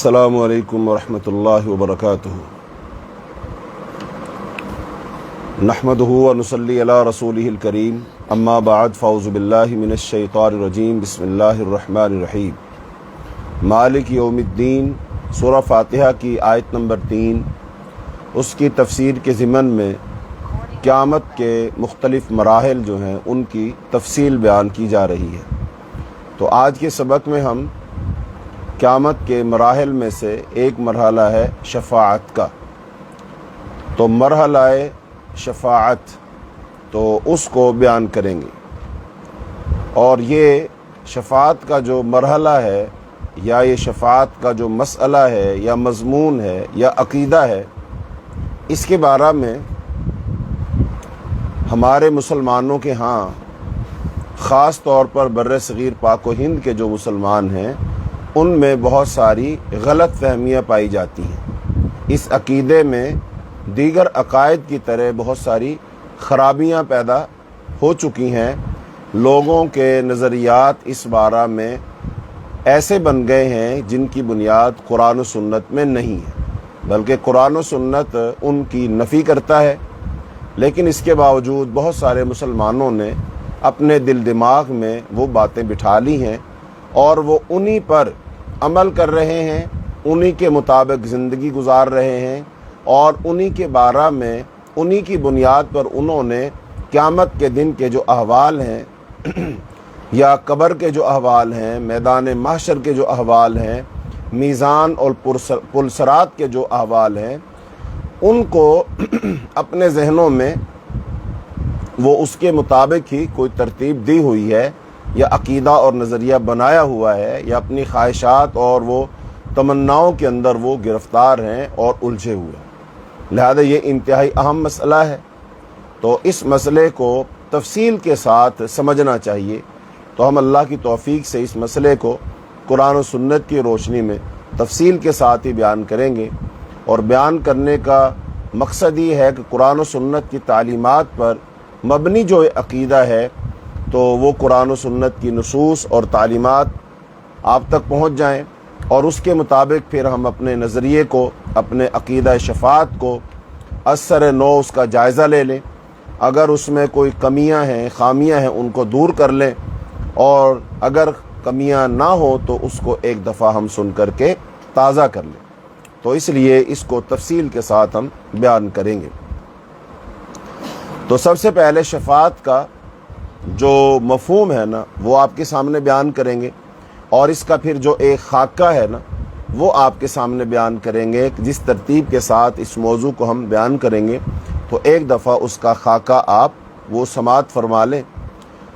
السلام علیکم ورحمۃ اللہ وبرکاتہ۔ نحمدہ ونصلی علی رسولہ الکریم، اما بعد فاعوذ باللہ من الشیطان الرجیم، بسم اللہ الرحمن الرحیم۔ مالک یوم الدین سورہ فاتحہ کی آیت نمبر 3، اس کی تفسیر کے ضمن میں قیامت کے مختلف مراحل جو ہیں ان کی تفصیل بیان کی جا رہی ہے۔ تو آج کے سبق میں ہم قیامت کے مراحل میں سے ایک مرحلہ ہے شفاعت کا۔ تو مرحلہ شفاعت تو اس کو بیان کریں گے، اور یہ شفاعت کا جو مرحلہ ہے یا یہ شفاعت کا جو مسئلہ ہے یا مضمون ہے یا عقیدہ ہے، اس کے بارے میں ہمارے مسلمانوں کے ہاں خاص طور پر بر صغیر پاک و ہند کے جو مسلمان ہیں ان میں بہت ساری غلط فہمیاں پائی جاتی ہیں۔ اس عقیدے میں دیگر عقائد کی طرح بہت ساری خرابیاں پیدا ہو چکی ہیں۔ لوگوں کے نظریات اس بارے میں ایسے بن گئے ہیں جن کی بنیاد قرآن و سنت میں نہیں ہے، بلکہ قرآن و سنت ان کی نفی کرتا ہے، لیکن اس کے باوجود بہت سارے مسلمانوں نے اپنے دل دماغ میں وہ باتیں بٹھا لی ہیں اور وہ انہی پر عمل کر رہے ہیں، انہی کے مطابق زندگی گزار رہے ہیں، اور انہی کے بارے میں انہی کی بنیاد پر انہوں نے قیامت کے دن کے جو احوال ہیں یا قبر کے جو احوال ہیں، میدان محشر کے جو احوال ہیں، میزان اور پلسرات کے جو احوال ہیں، ان کو اپنے ذہنوں میں وہ اس کے مطابق ہی کوئی ترتیب دی ہوئی ہے یا عقیدہ اور نظریہ بنایا ہوا ہے، یا اپنی خواہشات اور وہ تمناؤں کے اندر وہ گرفتار ہیں اور الجھے ہوئے ہیں۔ لہذا یہ انتہائی اہم مسئلہ ہے، تو اس مسئلے کو تفصیل کے ساتھ سمجھنا چاہیے۔ تو ہم اللہ کی توفیق سے اس مسئلے کو قرآن و سنت کی روشنی میں تفصیل کے ساتھ ہی بیان کریں گے، اور بیان کرنے کا مقصد یہ ہے کہ قرآن و سنت کی تعلیمات پر مبنی جو عقیدہ ہے تو وہ قرآن و سنت کی نصوص اور تعلیمات آپ تک پہنچ جائیں، اور اس کے مطابق پھر ہم اپنے نظریے کو، اپنے عقیدہ شفاعت کو اثر نو اس کا جائزہ لے لیں۔ اگر اس میں کوئی کمیاں ہیں، خامیاں ہیں، ان کو دور کر لیں، اور اگر کمیاں نہ ہوں تو اس کو ایک دفعہ ہم سن کر کے تازہ کر لیں۔ تو اس لیے اس کو تفصیل کے ساتھ ہم بیان کریں گے۔ تو سب سے پہلے شفاعت کا جو مفہوم ہے نا وہ آپ کے سامنے بیان کریں گے، اور اس کا پھر جو ایک خاکہ ہے نا وہ آپ کے سامنے بیان کریں گے۔ جس ترتیب کے ساتھ اس موضوع کو ہم بیان کریں گے تو ایک دفعہ اس کا خاکہ آپ وہ سماعت فرما لیں،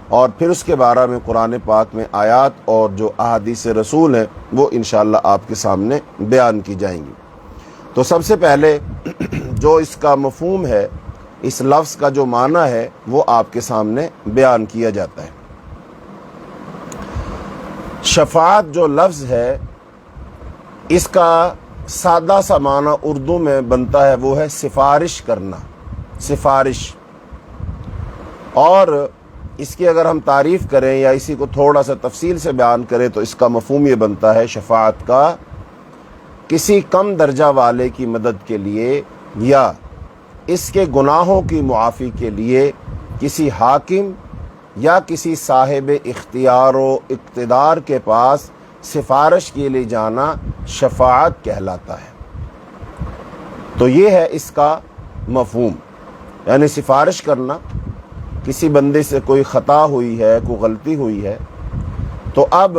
اور پھر اس کے بارے میں قرآن پاک میں آیات اور جو احادیث رسول ہیں وہ انشاءاللہ آپ کے سامنے بیان کی جائیں گی۔ تو سب سے پہلے جو اس کا مفہوم ہے، اس لفظ کا جو معنی ہے وہ آپ کے سامنے بیان کیا جاتا ہے۔ شفاعت جو لفظ ہے اس کا سادہ سا معنی اردو میں بنتا ہے، وہ ہے سفارش کرنا، سفارش۔ اور اس کی اگر ہم تعریف کریں یا اسی کو تھوڑا سا تفصیل سے بیان کریں تو اس کا مفہوم یہ بنتا ہے شفاعت کا کسی کم درجہ والے کی مدد کے لیے یا اس کے گناہوں کی معافی کے لیے کسی حاکم یا کسی صاحب اختیار و اقتدار کے پاس سفارش کے لیے جانا شفاعت کہلاتا ہے۔ تو یہ ہے اس کا مفہوم، یعنی سفارش کرنا۔ کسی بندے سے کوئی خطا ہوئی ہے، کوئی غلطی ہوئی ہے، تو اب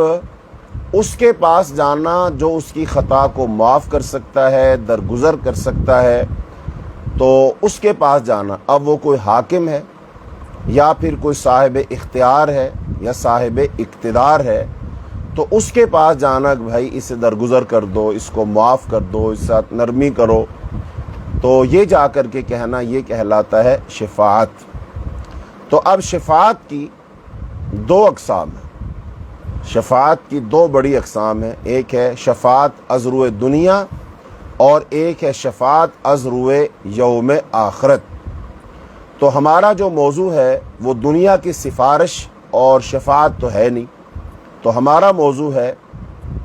اس کے پاس جانا جو اس کی خطا کو معاف کر سکتا ہے، درگزر کر سکتا ہے، تو اس کے پاس جانا۔ اب وہ کوئی حاکم ہے یا پھر کوئی صاحب اختیار ہے یا صاحب اقتدار ہے، تو اس کے پاس جانا کہ بھائی اسے درگزر کر دو، اس کو معاف کر دو، اس ساتھ نرمی کرو، تو یہ جا کر کے کہنا یہ کہلاتا ہے شفاعت۔ تو اب شفاعت کی دو اقسام ہیں، شفاعت کی دو بڑی اقسام ہیں، ایک ہے شفاعت از روئے دنیا اور ایک ہے شفاعت از روئے یوم آخرت۔ تو ہمارا جو موضوع ہے وہ دنیا کی سفارش اور شفاعت تو ہے نہیں، تو ہمارا موضوع ہے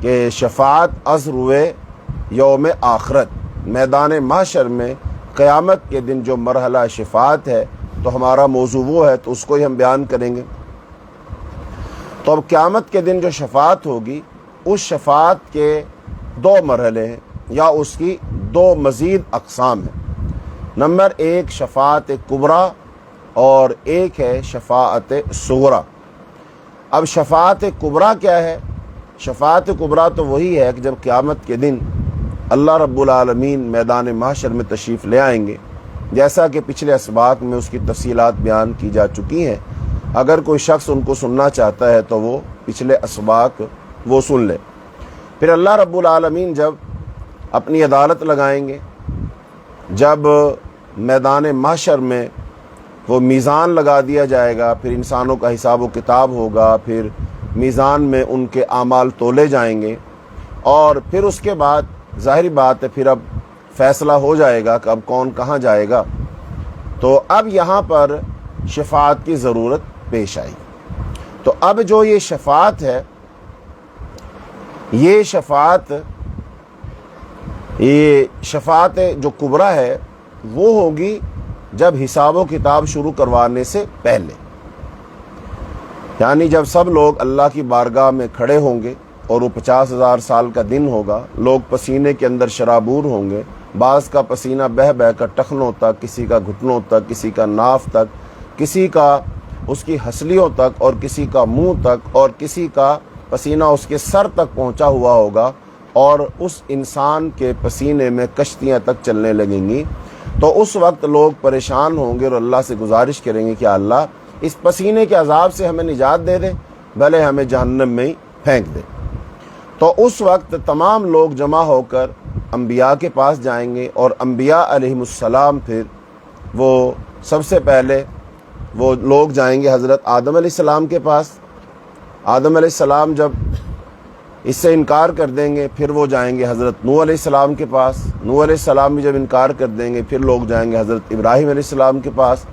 کہ شفاعت از روئے یوم آخرت، میدان محشر میں قیامت کے دن جو مرحلہ شفاعت ہے، تو ہمارا موضوع وہ ہے تو اس کو ہی ہم بیان کریں گے۔ تو اب قیامت کے دن جو شفاعت ہوگی، اس شفاعت کے دو مرحلے ہیں یا اس کی دو مزید اقسام ہیں۔ نمبر ایک شفاعت کبریٰ اور ایک ہے شفاعت صغریٰ۔ اب شفاعت کبریٰ کیا ہے؟ شفاعت کبریٰ تو وہی ہے کہ جب قیامت کے دن اللہ رب العالمین میدان محشر میں تشریف لے آئیں گے، جیسا کہ پچھلے اسباق میں اس کی تفصیلات بیان کی جا چکی ہیں۔ اگر کوئی شخص ان کو سننا چاہتا ہے تو وہ پچھلے اسباق وہ سن لے۔ پھر اللہ رب العالمین جب اپنی عدالت لگائیں گے، جب میدان محشر میں وہ میزان لگا دیا جائے گا، پھر انسانوں کا حساب و کتاب ہوگا، پھر میزان میں ان کے اعمال تولے جائیں گے، اور پھر اس کے بعد ظاہری بات ہے پھر اب فیصلہ ہو جائے گا کہ اب کون کہاں جائے گا۔ تو اب یہاں پر شفاعت کی ضرورت پیش آئی۔ تو اب جو یہ شفاعت ہے، یہ شفاعت جو کبریٰ ہے وہ ہوگی جب حساب و کتاب شروع کروانے سے پہلے، یعنی جب سب لوگ اللہ کی بارگاہ میں کھڑے ہوں گے اور وہ 50,000 سال کا دن ہوگا، لوگ پسینے کے اندر شرابور ہوں گے، بعض کا پسینہ بہہ بہہ کر ٹخنوں تک، کسی کا گھٹنوں تک، کسی کا ناف تک، کسی کا اس کی ہنسلیوں تک، اور کسی کا منہ تک، اور کسی کا پسینہ اس کے سر تک پہنچا ہوا ہوگا، اور اس انسان کے پسینے میں کشتیاں تک چلنے لگیں گی۔ تو اس وقت لوگ پریشان ہوں گے اور اللہ سے گزارش کریں گے کہ اللہ اس پسینے کے عذاب سے ہمیں نجات دے دے، بھلے ہمیں جہنم میں ہی پھینک دے۔ تو اس وقت تمام لوگ جمع ہو کر انبیاء کے پاس جائیں گے، اور انبیاء علیہم السلام پھر وہ سب سے پہلے وہ لوگ جائیں گے حضرت آدم علیہ السلام کے پاس۔ آدم علیہ السلام جب اس سے انکار کر دیں گے، پھر وہ جائیں گے حضرت نوح علیہ السلام کے پاس۔ نوح علیہ السلام بھی جب انکار کر دیں گے، پھر لوگ جائیں گے حضرت ابراہیم علیہ السلام کے پاس۔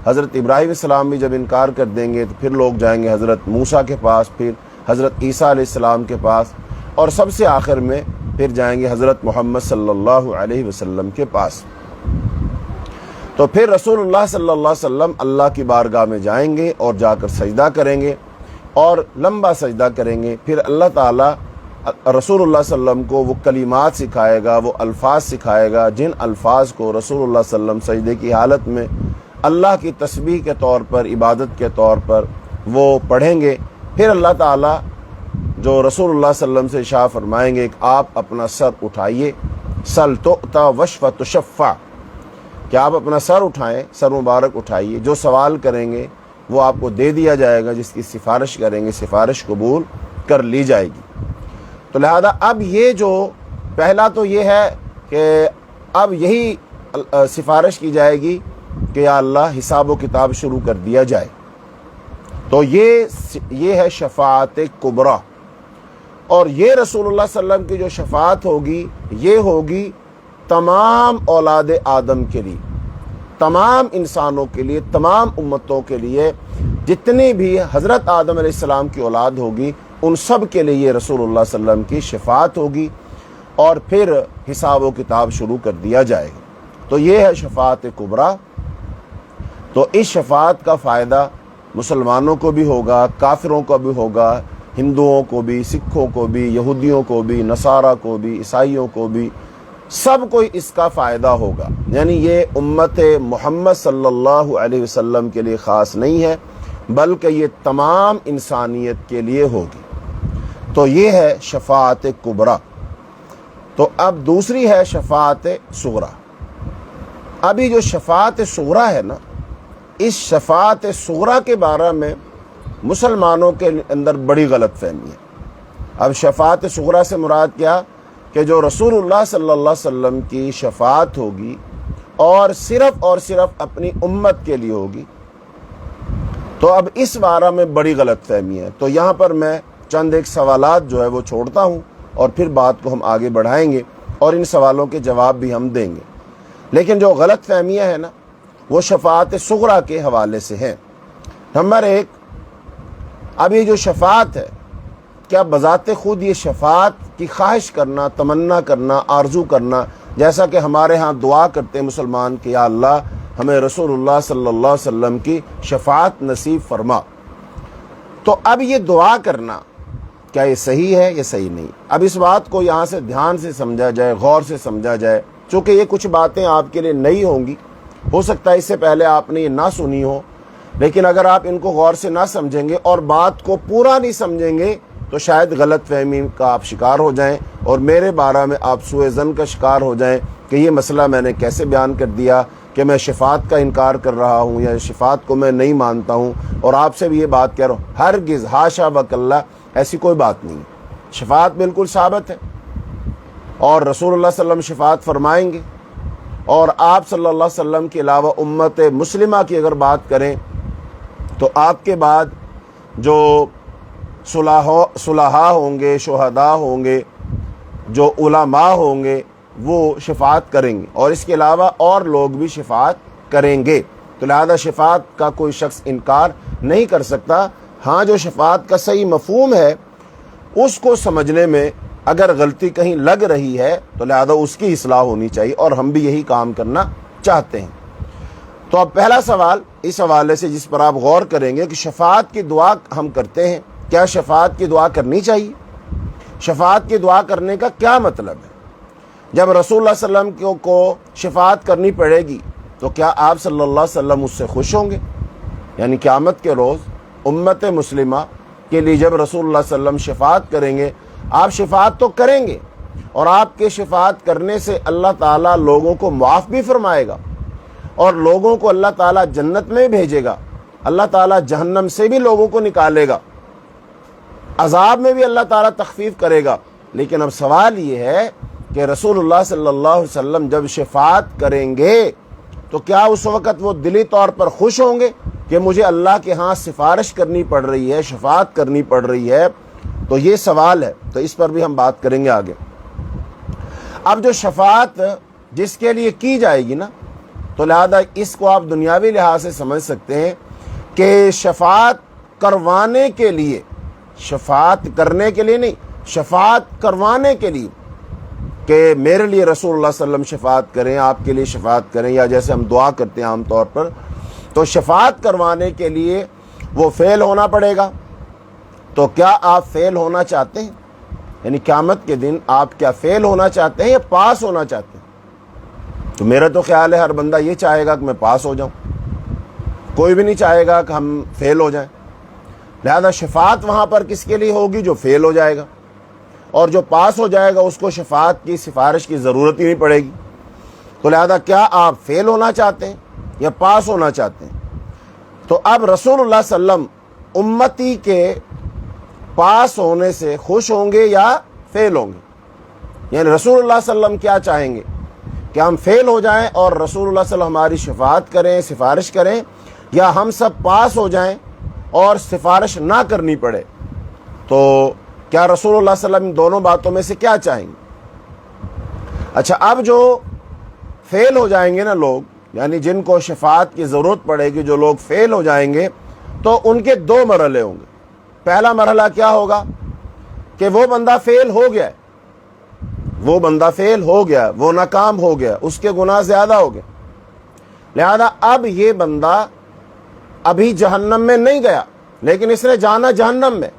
حضرت ابراہیم علیہ السلام بھی جب انکار کر دیں گے تو پھر لوگ جائیں گے حضرت موسیٰ کے پاس، پھر حضرت عیسیٰ علیہ السلام کے پاس، اور سب سے آخر میں پھر جائیں گے حضرت محمد صلی اللہ علیہ وسلم کے پاس۔ تو پھر رسول اللہ صلی اللہ علیہ وسلم اللہ کی بارگاہ میں جائیں گے اور جا کر سجدہ کریں گے، اور لمبا سجدہ کریں گے۔ پھر اللہ تعالیٰ رسول اللہ صلی اللہ علیہ وسلم کو وہ کلمات سکھائے گا، وہ الفاظ سکھائے گا، جن الفاظ کو رسول اللہ صلی اللہ علیہ وسلم سجدے کی حالت میں اللہ کی تسبیح کے طور پر، عبادت کے طور پر وہ پڑھیں گے۔ پھر اللہ تعالیٰ جو رسول اللہ صلی اللہ علیہ وسلم سے ارشاد فرمائیں گے کہ آپ اپنا سر اٹھائیے، سل تؤتى واشفع تشفع، کہ آپ اپنا سر اٹھائیں، سر مبارک اٹھائیے، جو سوال کریں گے وہ آپ کو دے دیا جائے گا، جس کی سفارش کریں گے سفارش قبول کر لی جائے گی۔ تو لہذا اب یہ جو پہلا تو یہ ہے کہ اب یہی سفارش کی جائے گی کہ یا اللہ حساب و کتاب شروع کر دیا جائے۔ تو یہ ہے شفاعت کبریٰ، اور یہ رسول اللہ صلی اللہ علیہ وسلم کی جو شفاعت ہوگی، یہ ہوگی تمام اولاد آدم کے لیے، تمام انسانوں کے لیے، تمام امتوں کے لیے، جتنی بھی حضرت آدم علیہ السلام کی اولاد ہوگی ان سب کے لیے یہ رسول اللہ صلی اللہ علیہ وسلم کی شفاعت ہوگی، اور پھر حساب و کتاب شروع کر دیا جائے گا۔ تو یہ ہے شفاعت کبریٰ۔ تو اس شفاعت کا فائدہ مسلمانوں کو بھی ہوگا، کافروں کو بھی ہوگا، ہندوؤں کو بھی، سکھوں کو بھی، یہودیوں کو بھی، نصارہ کو بھی، عیسائیوں کو بھی، سب کو اس کا فائدہ ہوگا۔ یعنی یہ امت محمد صلی اللہ علیہ وسلم کے لیے خاص نہیں ہے، بلکہ یہ تمام انسانیت کے لیے ہوگی۔ تو یہ ہے شفاعت کبریٰ۔ تو اب دوسری ہے شفاعت صغریٰ۔ ابھی جو شفاعت صغریٰ ہے نا، اس شفاعت صغریٰ کے بارے میں مسلمانوں کے اندر بڑی غلط فہمی ہے۔ اب شفاعت صغریٰ سے مراد کیا؟ کہ جو رسول اللہ صلی اللہ علیہ وسلم کی شفاعت ہوگی اور صرف اپنی امت کے لیے ہوگی۔ تو اب اس بارے میں بڑی غلط فہمی ہے۔ تو یہاں پر میں چند ایک سوالات جو ہے وہ چھوڑتا ہوں، اور پھر بات کو ہم آگے بڑھائیں گے اور ان سوالوں کے جواب بھی ہم دیں گے۔ لیکن جو غلط فہمیاں ہیں نا، وہ شفاعت صغریٰ کے حوالے سے ہیں۔ نمبر ایک، اب یہ جو شفاعت ہے، کیا بذات خود یہ شفاعت کی خواہش کرنا، تمنا کرنا، آرزو کرنا، جیسا کہ ہمارے ہاں دعا کرتے ہیں مسلمان کہ یا اللہ ہمیں رسول اللہ صلی اللہ علیہ وسلم کی شفاعت نصیب فرما، تو اب یہ دعا کرنا کیا یہ صحیح ہے؟ یہ صحیح نہیں۔ اب اس بات کو یہاں سے دھیان سے سمجھا جائے، غور سے سمجھا جائے، چونکہ یہ کچھ باتیں آپ کے لیے نئی ہوں گی، ہو سکتا ہے اس سے پہلے آپ نے یہ نہ سنی ہو، لیکن اگر آپ ان کو غور سے نہ سمجھیں گے اور بات کو پورا نہیں سمجھیں گے تو شاید غلط فہمی کا آپ شکار ہو جائیں اور میرے بارے میں آپ سوء ظن کا شکار ہو جائیں کہ یہ مسئلہ میں نے کیسے بیان کر دیا کہ میں شفاعت کا انکار کر رہا ہوں یا شفاعت کو میں نہیں مانتا ہوں، اور آپ سے بھی یہ بات کہہ رہا ہوں۔ ہرگز، حاشا وکلہ، ایسی کوئی بات نہیں۔ شفاعت بالکل ثابت ہے، اور رسول اللہ صلی اللہ علیہ وسلم شفاعت فرمائیں گے، اور آپ صلی اللہ علیہ وسلم کے علاوہ امت مسلمہ کی اگر بات کریں تو آپ کے بعد جو صلحاء ہوں گے، شہداء ہوں گے، جو علماء ہوں گے، وہ شفاعت کریں گے، اور اس کے علاوہ اور لوگ بھی شفاعت کریں گے، تو لہذا شفاعت کا کوئی شخص انکار نہیں کر سکتا۔ ہاں، جو شفاعت کا صحیح مفہوم ہے اس کو سمجھنے میں اگر غلطی کہیں لگ رہی ہے تو لہذا اس کی اصلاح ہونی چاہیے، اور ہم بھی یہی کام کرنا چاہتے ہیں۔ تو اب پہلا سوال اس حوالے سے جس پر آپ غور کریں گے کہ شفاعت کی دعا ہم کرتے ہیں، کیا شفاعت کی دعا کرنی چاہیے؟ شفاعت کی دعا کرنے کا کیا مطلب ہے؟ جب رسول اللہ صلی اللہ علیہ وسلم کو شفاعت کرنی پڑے گی تو کیا آپ صلی اللہ علیہ وسلم اس سے خوش ہوں گے؟ یعنی قیامت کے روز امت مسلمہ کے لیے جب رسول اللہ صلی اللہ علیہ وسلم شفاعت کریں گے، آپ شفاعت تو کریں گے، اور آپ کے شفاعت کرنے سے اللہ تعالیٰ لوگوں کو معاف بھی فرمائے گا، اور لوگوں کو اللہ تعالیٰ جنت میں بھیجے گا، اللہ تعالیٰ جہنم سے بھی لوگوں کو نکالے گا، عذاب میں بھی اللہ تعالیٰ تخفیف کرے گا۔ لیکن اب سوال یہ ہے کہ رسول اللہ صلی اللہ علیہ وسلم جب شفاعت کریں گے تو کیا اس وقت وہ دلی طور پر خوش ہوں گے کہ مجھے اللہ کے ہاں سفارش کرنی پڑ رہی ہے، شفاعت کرنی پڑ رہی ہے؟ تو یہ سوال ہے، تو اس پر بھی ہم بات کریں گے آگے۔ اب جو شفاعت جس کے لیے کی جائے گی نا، تو لہذا اس کو آپ دنیاوی لحاظ سے سمجھ سکتے ہیں کہ شفاعت کروانے کے لیے، شفاعت کرنے کے لیے نہیں، شفاعت کروانے کے لیے، کہ میرے لیے رسول اللہ صلی اللہ علیہ وسلم شفاعت کریں، آپ کے لیے شفاعت کریں، یا جیسے ہم دعا کرتے ہیں عام طور پر، تو شفاعت کروانے کے لیے وہ فعل ہونا پڑے گا۔ تو کیا آپ فیل ہونا چاہتے ہیں؟ یعنی قیامت کے دن آپ کیا فیل ہونا چاہتے ہیں یا پاس ہونا چاہتے ہیں؟ تو میرا تو خیال ہے ہر بندہ یہ چاہے گا کہ میں پاس ہو جاؤں، کوئی بھی نہیں چاہے گا کہ ہم فیل ہو جائیں۔ لہذا شفاعت وہاں پر کس کے لیے ہوگی؟ جو فیل ہو جائے گا، اور جو پاس ہو جائے گا اس کو شفاعت کی سفارش کی ضرورت ہی نہیں پڑے گی۔ تو لہذا کیا آپ فیل ہونا چاہتے ہیں یا پاس ہونا چاہتے ہیں؟ تو اب رسول اللہ صلی اللہ علیہ وسلم امتی کے پاس ہونے سے خوش ہوں گے یا فیل ہوں گے؟ یعنی رسول اللہ صلی اللہ علیہ وسلم کیا چاہیں گے کہ ہم فیل ہو جائیں اور رسول اللہ صلی اللہ علیہ وسلم ہماری شفاعت کریں، سفارش کریں، یا ہم سب پاس ہو جائیں اور سفارش نہ کرنی پڑے؟ تو کیا رسول اللہ صلی اللہ علیہ وسلم دونوں باتوں میں سے کیا چاہیں گے؟ اچھا، اب جو فیل ہو جائیں گے نا لوگ، یعنی جن کو شفاعت کی ضرورت پڑے گی، جو لوگ فیل ہو جائیں گے، تو ان کے دو مرحلے ہوں گے۔ پہلا مرحلہ کیا ہوگا کہ وہ بندہ فیل ہو گیا ہے، وہ بندہ فیل ہو گیا، وہ ناکام ہو گیا، اس کے گناہ زیادہ ہو گئے، لہذا اب یہ بندہ ابھی جہنم میں نہیں گیا لیکن اس نے جانا جہنم میں،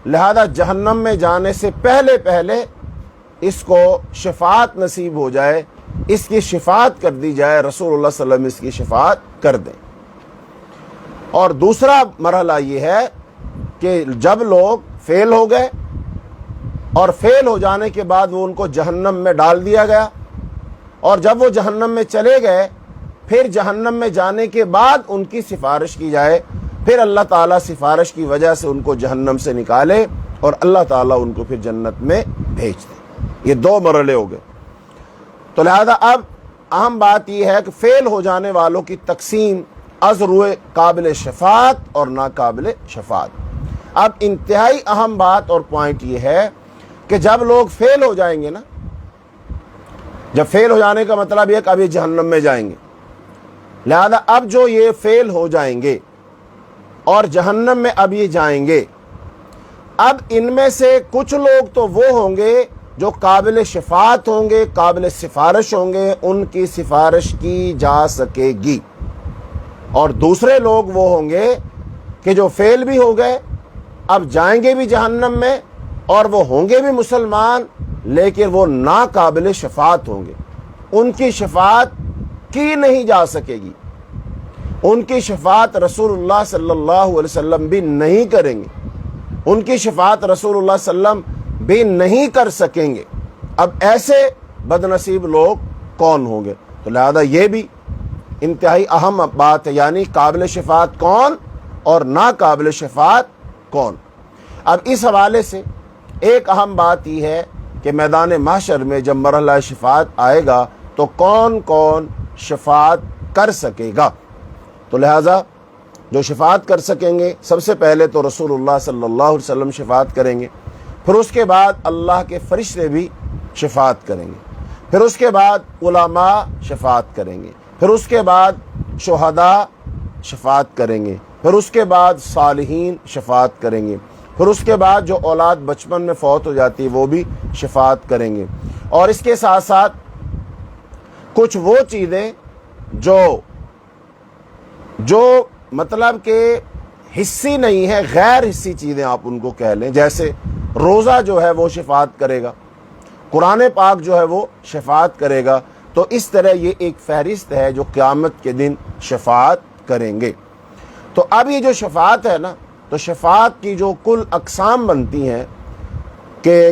لہذا جہنم میں جانے سے پہلے پہلے اس کو شفاعت نصیب ہو جائے، اس کی شفاعت کر دی جائے، رسول اللہ صلی اللہ علیہ وسلم اس کی شفاعت کر دیں۔ اور دوسرا مرحلہ یہ ہے کہ جب لوگ فیل ہو گئے اور فیل ہو جانے کے بعد وہ ان کو جہنم میں ڈال دیا گیا، اور جب وہ جہنم میں چلے گئے پھر جہنم میں جانے کے بعد ان کی سفارش کی جائے، پھر اللہ تعالیٰ سفارش کی وجہ سے ان کو جہنم سے نکالے اور اللہ تعالیٰ ان کو پھر جنت میں بھیج دے۔ یہ دو مرحلے ہو گئے۔ تو لہذا اب اہم بات یہ ہے کہ فیل ہو جانے والوں کی تقسیم از روئے قابل شفاعت اور ناقابل شفاعت۔ اب انتہائی اہم بات اور پوائنٹ یہ ہے کہ جب لوگ فیل ہو جائیں گے نا، جب فیل ہو جانے کا مطلب یہ کہ اب یہ جہنم میں جائیں گے، لہذا اب جو یہ فیل ہو جائیں گے اور جہنم میں اب یہ جائیں گے، اب ان میں سے کچھ لوگ تو وہ ہوں گے جو قابل شفاعت ہوں گے، قابل سفارش ہوں گے، ان کی سفارش کی جا سکے گی، اور دوسرے لوگ وہ ہوں گے کہ جو فیل بھی ہو گئے، اب جائیں گے بھی جہنم میں، اور وہ ہوں گے بھی مسلمان لیکن وہ ناقابل شفاعت ہوں گے، ان کی شفاعت کی نہیں جا سکے گی، ان کی شفاعت رسول اللہ صلی اللہ علیہ وسلم بھی نہیں کریں گے، ان کی شفاعت رسول اللہ صلی اللہ علیہ وسلم بھی نہیں کر سکیں گے۔ اب ایسے بد نصیب لوگ کون ہوں گے؟ تو لہذا یہ بھی انتہائی اہم بات ہے، یعنی قابل شفاعت کون اور ناقابل شفاعت کون۔ اب اس حوالے سے ایک اہم بات یہ ہے کہ میدان محشر میں جب مرحلہ شفاعت آئے گا تو کون کون شفاعت کر سکے گا؟ تو لہذا جو شفاعت کر سکیں گے، سب سے پہلے تو رسول اللہ صلی اللہ علیہ وسلم شفاعت کریں گے، پھر اس کے بعد اللہ کے فرشتے بھی شفاعت کریں گے، پھر اس کے بعد علماء شفاعت کریں گے، پھر اس کے بعد شہداء شفاعت کریں گے، پھر اس کے بعد صالحین شفاعت کریں گے، پھر اس کے بعد جو اولاد بچپن میں فوت ہو جاتی ہے وہ بھی شفاعت کریں گے، اور اس کے ساتھ ساتھ کچھ وہ چیزیں جو مطلب کہ حصی نہیں ہے، غیر حصی چیزیں آپ ان کو کہہ لیں، جیسے روزہ جو ہے وہ شفاعت کرے گا، قرآن پاک جو ہے وہ شفاعت کرے گا۔ تو اس طرح یہ ایک فہرست ہے جو قیامت کے دن شفاعت کریں گے۔ تو اب یہ جو شفاعت ہے نا، تو شفاعت کی جو کل اقسام بنتی ہیں کہ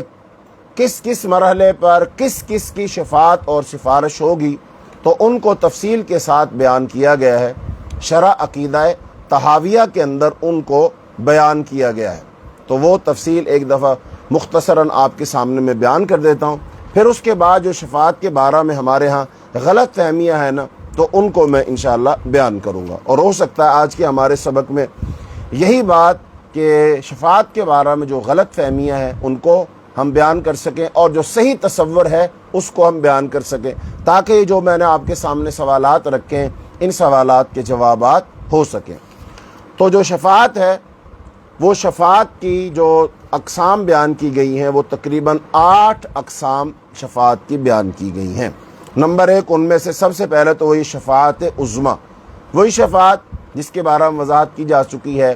کس کس مرحلے پر کس کس کی شفاعت اور سفارش ہوگی، تو ان کو تفصیل کے ساتھ بیان کیا گیا ہے۔ شرح عقیدہ طحاویہ کے اندر ان کو بیان کیا گیا ہے، تو وہ تفصیل ایک دفعہ مختصراً آپ کے سامنے میں بیان کر دیتا ہوں۔ پھر اس کے بعد جو شفاعت کے بارے میں ہمارے ہاں غلط فہمیاں ہیں نا، تو ان کو میں انشاءاللہ بیان کروں گا، اور ہو سکتا ہے آج کے ہمارے سبق میں یہی بات کہ شفاعت کے بارے میں جو غلط فہمیاں ہیں ان کو ہم بیان کر سکیں، اور جو صحیح تصور ہے اس کو ہم بیان کر سکیں، تاکہ جو میں نے آپ کے سامنے سوالات رکھے ہیں ان سوالات کے جوابات ہو سکیں۔ تو جو شفاعت ہے، وہ شفاعت کی جو اقسام بیان کی گئی ہیں وہ تقریباً 8 اقسام شفاعت کی بیان کی گئی ہیں۔ نمبر 1 ان میں سے سب سے پہلے تو وہی شفاعت عظمیٰ، وہی شفاعت جس کے بارے میں وضاحت کی جا چکی ہے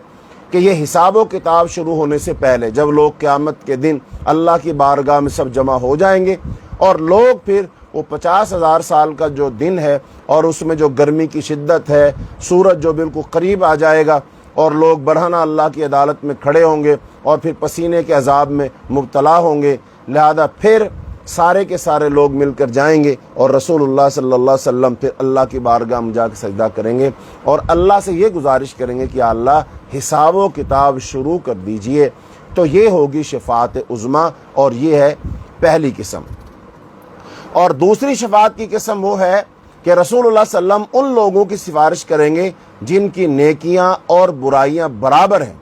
کہ یہ حساب و کتاب شروع ہونے سے پہلے، جب لوگ قیامت کے دن اللہ کی بارگاہ میں سب جمع ہو جائیں گے، اور لوگ پھر وہ 50,000 سال کا جو دن ہے، اور اس میں جو گرمی کی شدت ہے، سورج جو بالکل قریب آ جائے گا، اور لوگ برہنہ اللہ کی عدالت میں کھڑے ہوں گے اور پھر پسینے کے عذاب میں مبتلا ہوں گے، لہذا پھر سارے کے سارے لوگ مل کر جائیں گے، اور رسول اللہ صلی اللہ علیہ وسلم پھر اللہ کی بارگاہ میں جا کے سجدہ کریں گے، اور اللہ سے یہ گزارش کریں گے کہ اللہ حساب و کتاب شروع کر دیجئے۔ تو یہ ہوگی شفاعت عظمیٰ، اور یہ ہے پہلی قسم۔ اور دوسری شفاعت کی قسم وہ ہے کہ رسول اللہ صلی اللہ علیہ وسلم ان لوگوں کی سفارش کریں گے جن کی نیکیاں اور برائیاں برابر ہیں،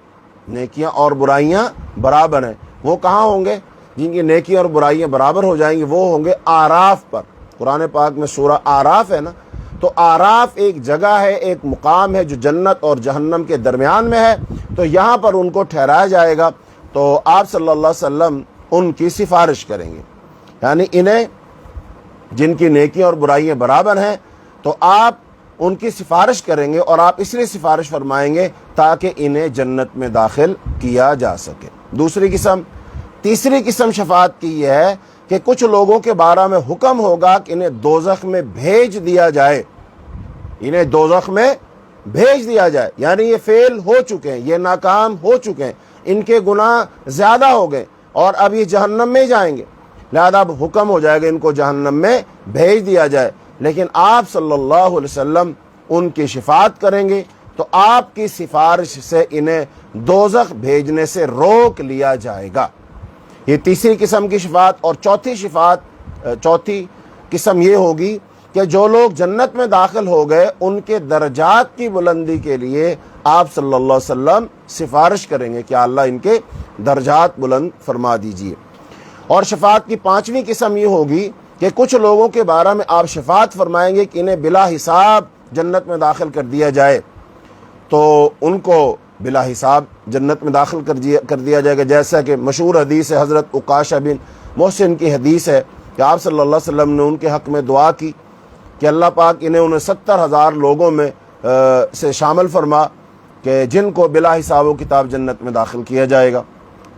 نیکیاں اور برائیاں برابر ہیں۔ وہ کہاں ہوں گے؟ جن کی نیکیاں اور برائیاں برابر ہو جائیں گے وہ ہوں گے آراف پر۔ قرآن پاک میں سورہ آراف ہے نا، تو آراف ایک جگہ ہے، ایک مقام ہے جو جنت اور جہنم کے درمیان میں ہے، تو یہاں پر ان کو ٹھہرایا جائے گا، تو آپ صلی اللہ علیہ وسلم ان کی سفارش کریں گے، یعنی انہیں جن کی نیکیاں اور برائیاں برابر ہیں تو آپ ان کی سفارش کریں گے، اور آپ اس لیے سفارش فرمائیں گے تاکہ انہیں جنت میں داخل کیا جا سکے۔ دوسری قسم، تیسری قسم شفاعت کی یہ ہے کہ کچھ لوگوں کے بارے میں حکم ہوگا کہ انہیں دوزخ میں بھیج دیا جائے، انہیں دوزخ میں بھیج دیا جائے، یعنی یہ فیل ہو چکے ہیں، یہ ناکام ہو چکے ہیں، ان کے گناہ زیادہ ہو گئے اور اب یہ جہنم میں جائیں گے، لہذا اب حکم ہو جائے گا ان کو جہنم میں بھیج دیا جائے، لیکن آپ صلی اللہ علیہ وسلم ان کی شفاعت کریں گے، تو آپ کی سفارش سے انہیں دوزخ بھیجنے سے روک لیا جائے گا۔ یہ تیسری قسم کی شفاعت۔ اور چوتھی قسم یہ ہوگی کہ جو لوگ جنت میں داخل ہو گئے ان کے درجات کی بلندی کے لیے آپ صلی اللہ علیہ وسلم سفارش کریں گے کہ اللہ ان کے درجات بلند فرما دیجئے۔ اور شفاعت کی 5ویں قسم یہ ہوگی کہ کچھ لوگوں کے بارے میں آپ شفاعت فرمائیں گے کہ انہیں بلا حساب جنت میں داخل کر دیا جائے، تو ان کو بلا حساب جنت میں داخل کر دیا جائے گا، جیسا کہ مشہور حدیث ہے، حضرت عکاشہ بن محسن کی حدیث ہے کہ آپ صلی اللہ علیہ وسلم نے ان کے حق میں دعا کی کہ اللہ پاک انہیں 70,000 لوگوں میں سے شامل فرما کہ جن کو بلا حساب و کتاب جنت میں داخل کیا جائے گا۔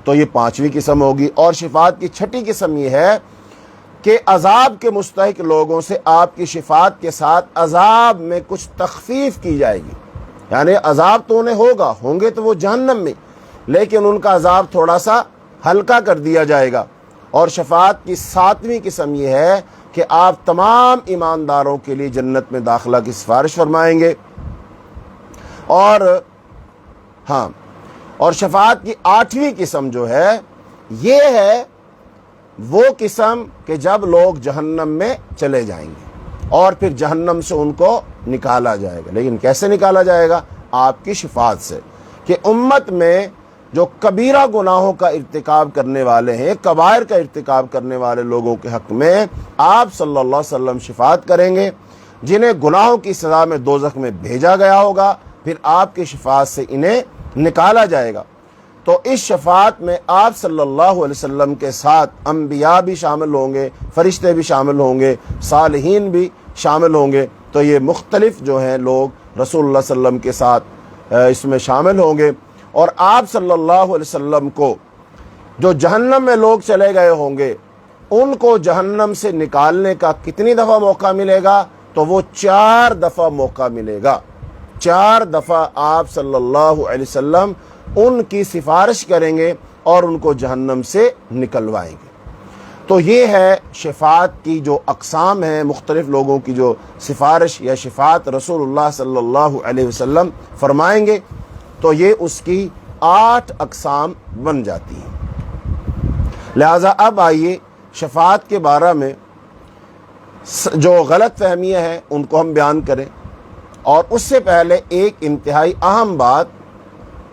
تو یہ 5ویں قسم ہوگی۔ اور شفاعت کی 6ٹھی قسم یہ ہے کہ عذاب کے مستحق لوگوں سے آپ کی شفاعت کے ساتھ عذاب میں کچھ تخفیف کی جائے گی، یعنی عذاب تو انہیں ہوں گے تو وہ جہنم میں، لیکن ان کا عذاب تھوڑا سا ہلکا کر دیا جائے گا۔ اور شفاعت کی 7ویں قسم یہ ہے کہ آپ تمام ایمانداروں کے لیے جنت میں داخلہ کی سفارش فرمائیں گے۔ اور شفاعت کی 8ویں قسم جو ہے یہ ہے وہ قسم کہ جب لوگ جہنم میں چلے جائیں گے اور پھر جہنم سے ان کو نکالا جائے گا۔ لیکن کیسے نکالا جائے گا؟ آپ کی شفاعت سے، کہ امت میں جو کبیرہ گناہوں کا ارتکاب کرنے والے ہیں، کبائر کا ارتکاب کرنے والے لوگوں کے حق میں آپ صلی اللہ علیہ وسلم شفاعت کریں گے، جنہیں گناہوں کی سزا میں دوزخ میں بھیجا گیا ہوگا، پھر آپ کی شفاعت سے انہیں نکالا جائے گا۔ تو اس شفاعت میں آپ صلی اللہ علیہ وسلم کے ساتھ انبیاء بھی شامل ہوں گے، فرشتے بھی شامل ہوں گے، صالحین بھی شامل ہوں گے۔ تو یہ مختلف جو ہیں لوگ رسول اللہ صلی اللہ علیہ وسلم کے ساتھ اس میں شامل ہوں گے۔ اور آپ صلی اللہ علیہ وسلم کو جو جہنم میں لوگ چلے گئے ہوں گے ان کو جہنم سے نکالنے کا کتنی دفعہ موقع ملے گا؟ تو وہ 4 دفعہ موقع ملے گا۔ 4 دفعہ آپ صلی اللہ علیہ وسلم ان کی سفارش کریں گے اور ان کو جہنم سے نکلوائیں گے۔ تو یہ ہے شفاعت کی جو اقسام ہیں، مختلف لوگوں کی جو سفارش یا شفاعت رسول اللہ صلی اللہ علیہ وسلم فرمائیں گے، تو یہ اس کی 8 اقسام بن جاتی ہیں۔ لہٰذا اب آئیے شفاعت کے بارے میں جو غلط فہمیاں ہیں ان کو ہم بیان کریں، اور اس سے پہلے ایک انتہائی اہم بات،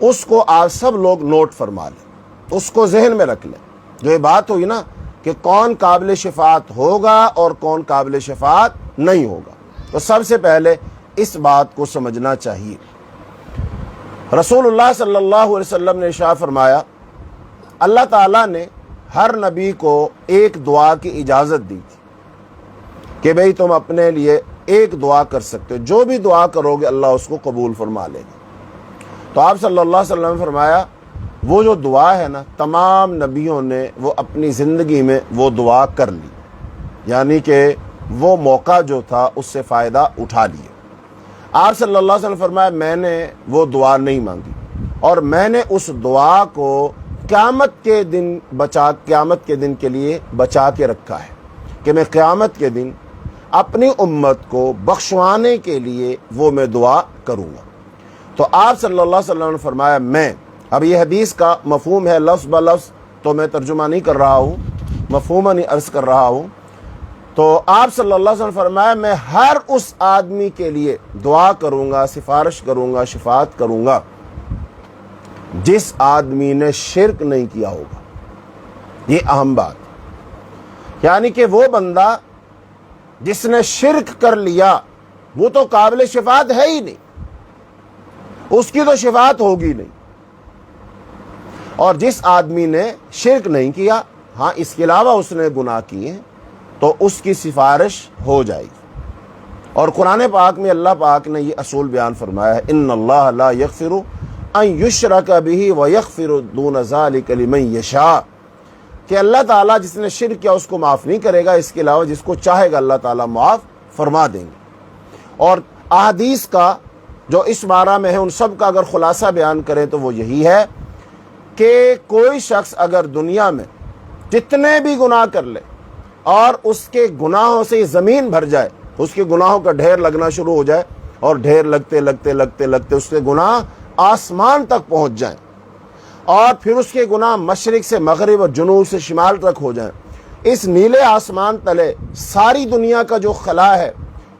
اس کو آپ سب لوگ نوٹ فرما لیں، اس کو ذہن میں رکھ لیں۔ جو یہ بات ہوئی نا کہ کون قابل شفاعت ہوگا اور کون قابل شفاعت نہیں ہوگا، تو سب سے پہلے اس بات کو سمجھنا چاہیے۔ رسول اللہ صلی اللہ علیہ وسلم نے ارشاد فرمایا، اللہ تعالیٰ نے ہر نبی کو ایک دعا کی اجازت دی تھی کہ بھئی تم اپنے لیے ایک دعا کر سکتے ہو، جو بھی دعا کرو گے اللہ اس کو قبول فرما لے گا۔ تو آپ صلی اللہ علیہ وسلم نے فرمایا وہ جو دعا ہے نا، تمام نبیوں نے وہ اپنی زندگی میں وہ دعا کر لی، یعنی کہ وہ موقع جو تھا اس سے فائدہ اٹھا لیے۔ آپ صلی اللہ علیہ وسلم فرمایا میں نے وہ دعا نہیں مانگی، اور میں نے اس دعا کو قیامت کے دن کے لیے بچا کے رکھا ہے کہ میں قیامت کے دن اپنی امت کو بخشوانے کے لیے وہ میں دعا کروں گا۔ تو آپ صلی اللہ علیہ وسلم نے فرمایا میں، اب یہ حدیث کا مفہوم ہے لفظ بلفظ، تو میں ترجمہ نہیں کر رہا ہوں، مفہوماً عرض کر رہا ہوں۔ تو آپ صلی اللہ علیہ وسلم فرمایا میں ہر اس آدمی کے لیے دعا کروں گا، سفارش کروں گا، شفاعت کروں گا جس آدمی نے شرک نہیں کیا ہوگا۔ یہ اہم بات، یعنی کہ وہ بندہ جس نے شرک کر لیا وہ تو قابل شفاعت ہے ہی نہیں، اس کی تو شفاعت ہوگی نہیں۔ اور جس آدمی نے شرک نہیں کیا، ہاں اس کے علاوہ اس نے گناہ کیے ہیں، تو اس کی سفارش ہو جائے گی۔ اور قرآن پاک میں اللہ پاک نے یہ اصول بیان فرمایا ہے، ان اللہ لا یغفر ان یشرک بہ ویغفر دون ذلک لمن یشاء، کہ اللہ تعالیٰ جس نے شرک کیا اس کو معاف نہیں کرے گا، اس کے علاوہ جس کو چاہے گا اللہ تعالیٰ معاف فرما دیں گے۔ اور احادیث کا جو اس بارہ میں ہے ان سب کا اگر خلاصہ بیان کریں تو وہ یہی ہے کہ کوئی شخص اگر دنیا میں جتنے بھی گناہ کر لے اور اس کے گناہوں سے زمین بھر جائے، اس کے گناہوں کا ڈھیر لگنا شروع ہو جائے، اور ڈھیر لگتے لگتے لگتے لگتے اس کے گناہ آسمان تک پہنچ جائیں، اور پھر اس کے گناہ مشرق سے مغرب اور جنوب سے شمال تک ہو جائیں، اس نیلے آسمان تلے ساری دنیا کا جو خلا ہے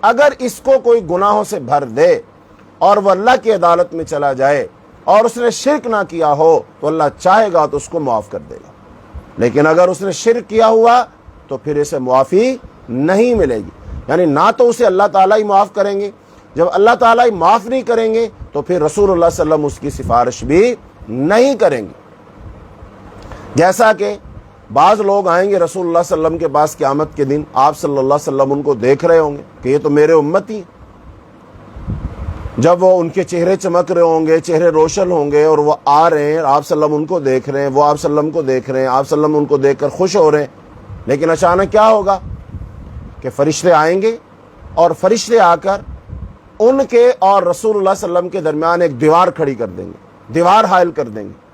اگر اس کو کوئی گناہوں سے بھر دے اور وہ اللہ کی عدالت میں چلا جائے اور اس نے شرک نہ کیا ہو تو اللہ چاہے گا تو اس کو معاف کر دے گا، لیکن اگر اس نے شرک کیا ہوا تو پھر اسے معافی نہیں ملے گی، یعنی نہ تو اسے اللہ تعالیٰ ہی معاف کریں گے، جب اللہ تعالیٰ ہی معاف نہیں کریں گے تو پھر رسول اللہ صلی اللہ علیہ وسلم اس کی سفارش بھی نہیں کریں گے۔ جیسا کہ بعض لوگ آئیں گے رسول اللہ صلی اللہ علیہ وسلم کے پاس قیامت کے دن، آپ صلی اللہ علیہ وسلم ان کو دیکھ رہے ہوں گے کہ یہ تو میرے امتی ہیں۔ جب وہ ان کے چہرے چمک رہے ہوں گے، چہرے روشن ہوں گے، اور وہ آ رہے ہیں، آپ صلی اللہ علیہ وسلم ان کو دیکھ رہے ہیں، وہ آپ صلی اللہ علیہ وسلم کو دیکھ رہے ہیں، آپ صلی اللہ علیہ وسلم ان کو دیکھ کر خوش ہو رہے ہیں، لیکن اچانک کیا ہوگا کہ فرشتے آئیں گے اور فرشتے آ کر ان کے اور رسول اللہ صلی اللہ علیہ وسلم کے درمیان ایک دیوار کھڑی کر دیں گے، دیوار حائل کر دیں گے۔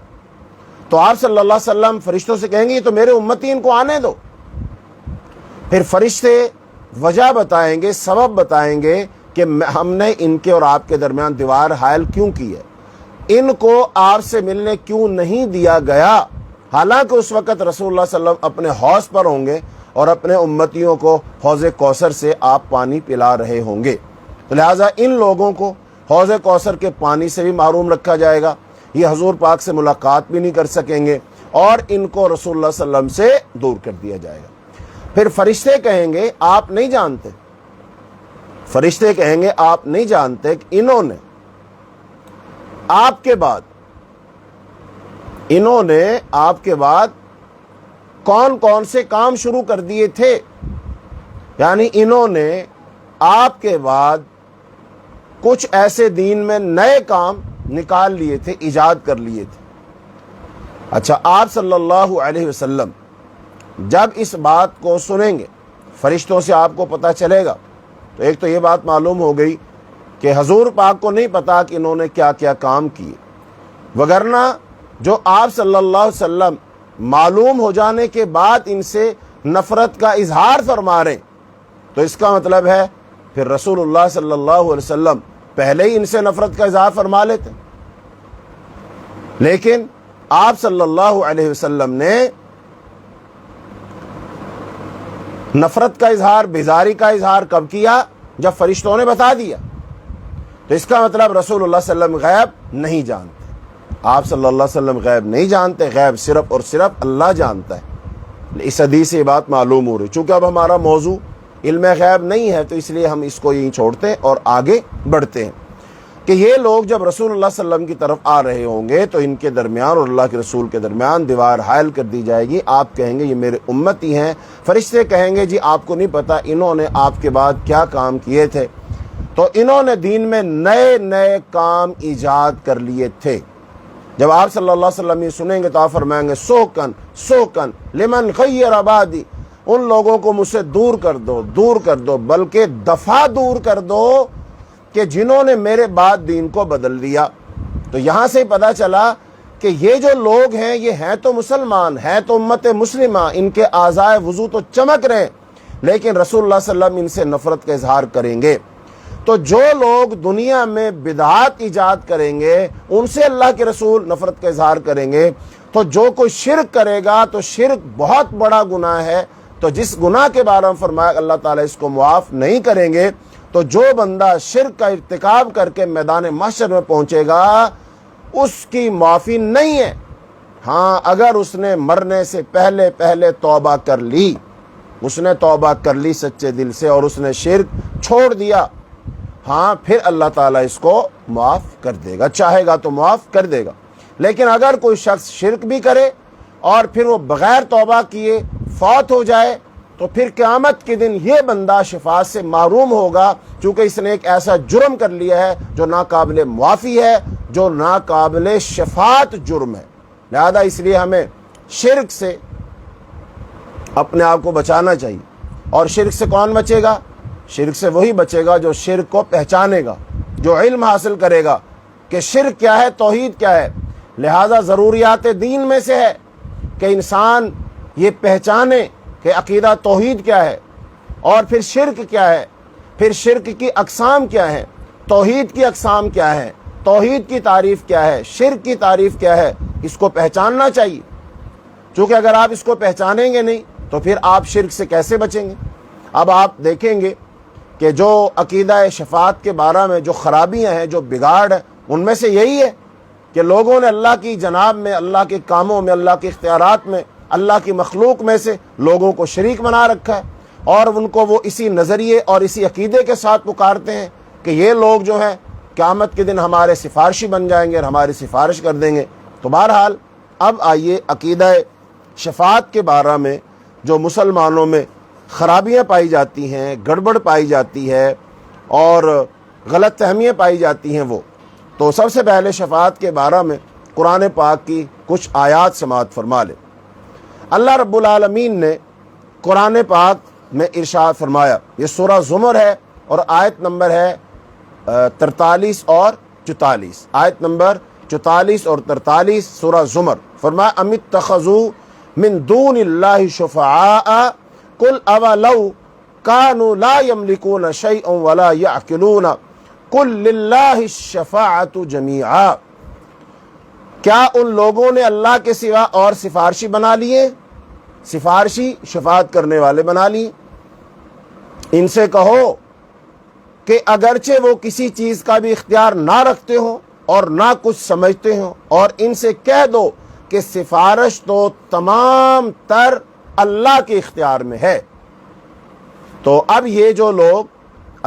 تو آپ صلی اللہ علیہ وسلم فرشتوں سے کہیں گے یہ تو میرے امتی، ان کو آنے دو۔ پھر فرشتے وجہ بتائیں گے، سبب بتائیں گے کہ ہم نے ان کے اور آپ کے درمیان دیوار حائل کیوں کی ہے، ان کو آپ سے ملنے کیوں نہیں دیا گیا، حالانکہ اس وقت رسول اللہ صلی اللہ علیہ وسلم اپنے حوض پر ہوں گے اور اپنے امتیوں کو حوض کوثر سے آپ پانی پلا رہے ہوں گے۔ تو لہٰذا ان لوگوں کو حوض کوثر کے پانی سے بھی محروم رکھا جائے گا، یہ حضور پاک سے ملاقات بھی نہیں کر سکیں گے، اور ان کو رسول اللہ صلی اللہ علیہ وسلم سے دور کر دیا جائے گا۔ پھر فرشتے کہیں گے آپ نہیں جانتے، فرشتے کہیں گے آپ نہیں جانتے کہ انہوں نے آپ کے بعد کون کون سے کام شروع کر دیے تھے، یعنی انہوں نے آپ کے بعد کچھ ایسے دین میں نئے کام نکال لیے تھے، ایجاد کر لیے تھے۔ اچھا، آپ صلی اللہ علیہ وسلم جب اس بات کو سنیں گے، فرشتوں سے آپ کو پتہ چلے گا، تو ایک تو یہ بات معلوم ہو گئی کہ حضور پاک کو نہیں پتا کہ انہوں نے کیا کیا کام کیے، وگرنہ جو آپ صلی اللہ علیہ وسلم معلوم ہو جانے کے بعد ان سے نفرت کا اظہار فرما رہے، تو اس کا مطلب ہے پھر رسول اللہ صلی اللہ علیہ وسلم پہلے ہی ان سے نفرت کا اظہار فرما لیتے۔ لیکن آپ صلی اللہ علیہ وسلم نے نفرت کا اظہار، بیزاری کا اظہار کب کیا؟ جب فرشتوں نے بتا دیا۔ تو اس کا مطلب رسول اللہ صلی اللہ علیہ وسلم غیب نہیں جانتے، آپ صلی اللہ علیہ وسلم غیب نہیں جانتے، غیب صرف اور صرف اللہ جانتا ہے۔ اس حدیث سے یہ بات معلوم ہو رہی، چونکہ اب ہمارا موضوع علم غیب نہیں ہے تو اس لیے ہم اس کو یہیں چھوڑتے ہیں اور آگے بڑھتے ہیں کہ یہ لوگ جب رسول اللہ صلی اللہ علیہ وسلم کی طرف آ رہے ہوں گے تو ان کے درمیان اور اللہ کے رسول کے درمیان دیوار حائل کر دی جائے گی۔ آپ کہیں گے یہ میرے امتی ہیں، فرشتے کہیں گے جی آپ کو نہیں پتا انہوں نے آپ کے بعد کیا کام کیے تھے، تو انہوں نے دین میں نئے نئے کام ایجاد کر لیے تھے۔ جب آپ صلی اللہ علیہ وسلم یہ سنیں گے تو آپ فرمائیں گے سوکن لمن غیر آبادی، ان لوگوں کو مجھ سے دور کر دو، بلکہ دفعہ دور کر دو کہ جنہوں نے میرے بعد دین کو بدل دیا۔ تو یہاں سے پتہ چلا کہ یہ جو لوگ ہیں یہ ہیں تو مسلمان، ہیں تو امت مسلمہ، ان کے اعضائے وضو تو چمک رہے، لیکن رسول اللہ صلی اللہ علیہ وسلم ان سے نفرت کا اظہار کریں گے۔ تو جو لوگ دنیا میں بدعات ایجاد کریں گے ان سے اللہ کے رسول نفرت کا اظہار کریں گے۔ تو جو کوئی شرک کرے گا تو شرک بہت بڑا گناہ ہے، تو جس گناہ کے بارے میں فرمایا اللہ تعالیٰ اس کو معاف نہیں کریں گے، تو جو بندہ شرک کا ارتکاب کر کے میدان محشر میں پہنچے گا اس کی معافی نہیں ہے۔ ہاں، اگر اس نے مرنے سے پہلے توبہ کر لی، اس نے توبہ کر لی سچے دل سے اور اس نے شرک چھوڑ دیا، ہاں پھر اللہ تعالیٰ اس کو معاف کر دے گا، چاہے گا تو معاف کر دے گا۔ لیکن اگر کوئی شخص شرک بھی کرے اور پھر وہ بغیر توبہ کیے فوت ہو جائے تو پھر قیامت کے دن یہ بندہ شفاعت سے محروم ہوگا، چونکہ اس نے ایک ایسا جرم کر لیا ہے جو ناقابل معافی ہے، جو ناقابل شفاعت جرم ہے۔ لہذا اس لیے ہمیں شرک سے اپنے آپ کو بچانا چاہیے۔ اور شرک سے کون بچے گا؟ شرک سے وہی بچے گا جو شرک کو پہچانے گا، جو علم حاصل کرے گا کہ شرک کیا ہے، توحید کیا ہے۔ لہذا ضروریات دین میں سے ہے کہ انسان یہ پہچانے کہ عقیدہ توحید کیا ہے، اور پھر شرک کیا ہے، پھر شرک کی اقسام کیا ہے، توحید کی اقسام کیا ہے، توحید کی تعریف کیا ہے، شرک کی تعریف کیا ہے، اس کو پہچاننا چاہیے۔ چونکہ اگر آپ اس کو پہچانیں گے نہیں تو پھر آپ شرک سے کیسے بچیں گے؟ اب آپ دیکھیں گے کہ جو عقیدہ شفاعت کے بارے میں جو خرابیاں ہیں، جو بگاڑ ہے، ان میں سے یہی ہے کہ لوگوں نے اللہ کی جناب میں، اللہ کے کاموں میں، اللہ کے اختیارات میں، اللہ کی مخلوق میں سے لوگوں کو شریک بنا رکھا ہے، اور ان کو وہ اسی نظریے اور اسی عقیدے کے ساتھ پکارتے ہیں کہ یہ لوگ جو ہیں قیامت کے دن ہمارے سفارشی بن جائیں گے اور ہماری سفارش کر دیں گے۔ تو بہرحال اب آئیے عقیدہ شفاعت کے بارے میں جو مسلمانوں میں خرابیاں پائی جاتی ہیں، گڑبڑ پائی جاتی ہے اور غلط فہمیاں پائی جاتی ہیں وہ، تو سب سے پہلے شفاعت کے بارے میں قرآن پاک کی کچھ آیات سماعت فرما لیں۔ اللہ رب العالمین نے قرآن پاک میں ارشاد فرمایا، یہ سورہ زمر ہے اور آیت نمبر ہے 43 اور 44، آیت نمبر 44 اور 43 سورہ زمر۔ فرمایا ام اتخذوا من دون اللہ شفعاء قل اولو کانوا لا یملکون شیئا ولا یعقلون قل للہ الشفاعۃ جمیعا، کیا ان لوگوں نے اللہ کے سوا اور سفارشی بنا لیے، سفارشی شفاعت کرنے والے بنا لیے؟ ان سے کہو کہ اگرچہ وہ کسی چیز کا بھی اختیار نہ رکھتے ہوں اور نہ کچھ سمجھتے ہوں، اور ان سے کہہ دو کہ سفارش تو تمام تر اللہ کے اختیار میں ہے۔ تو اب یہ جو لوگ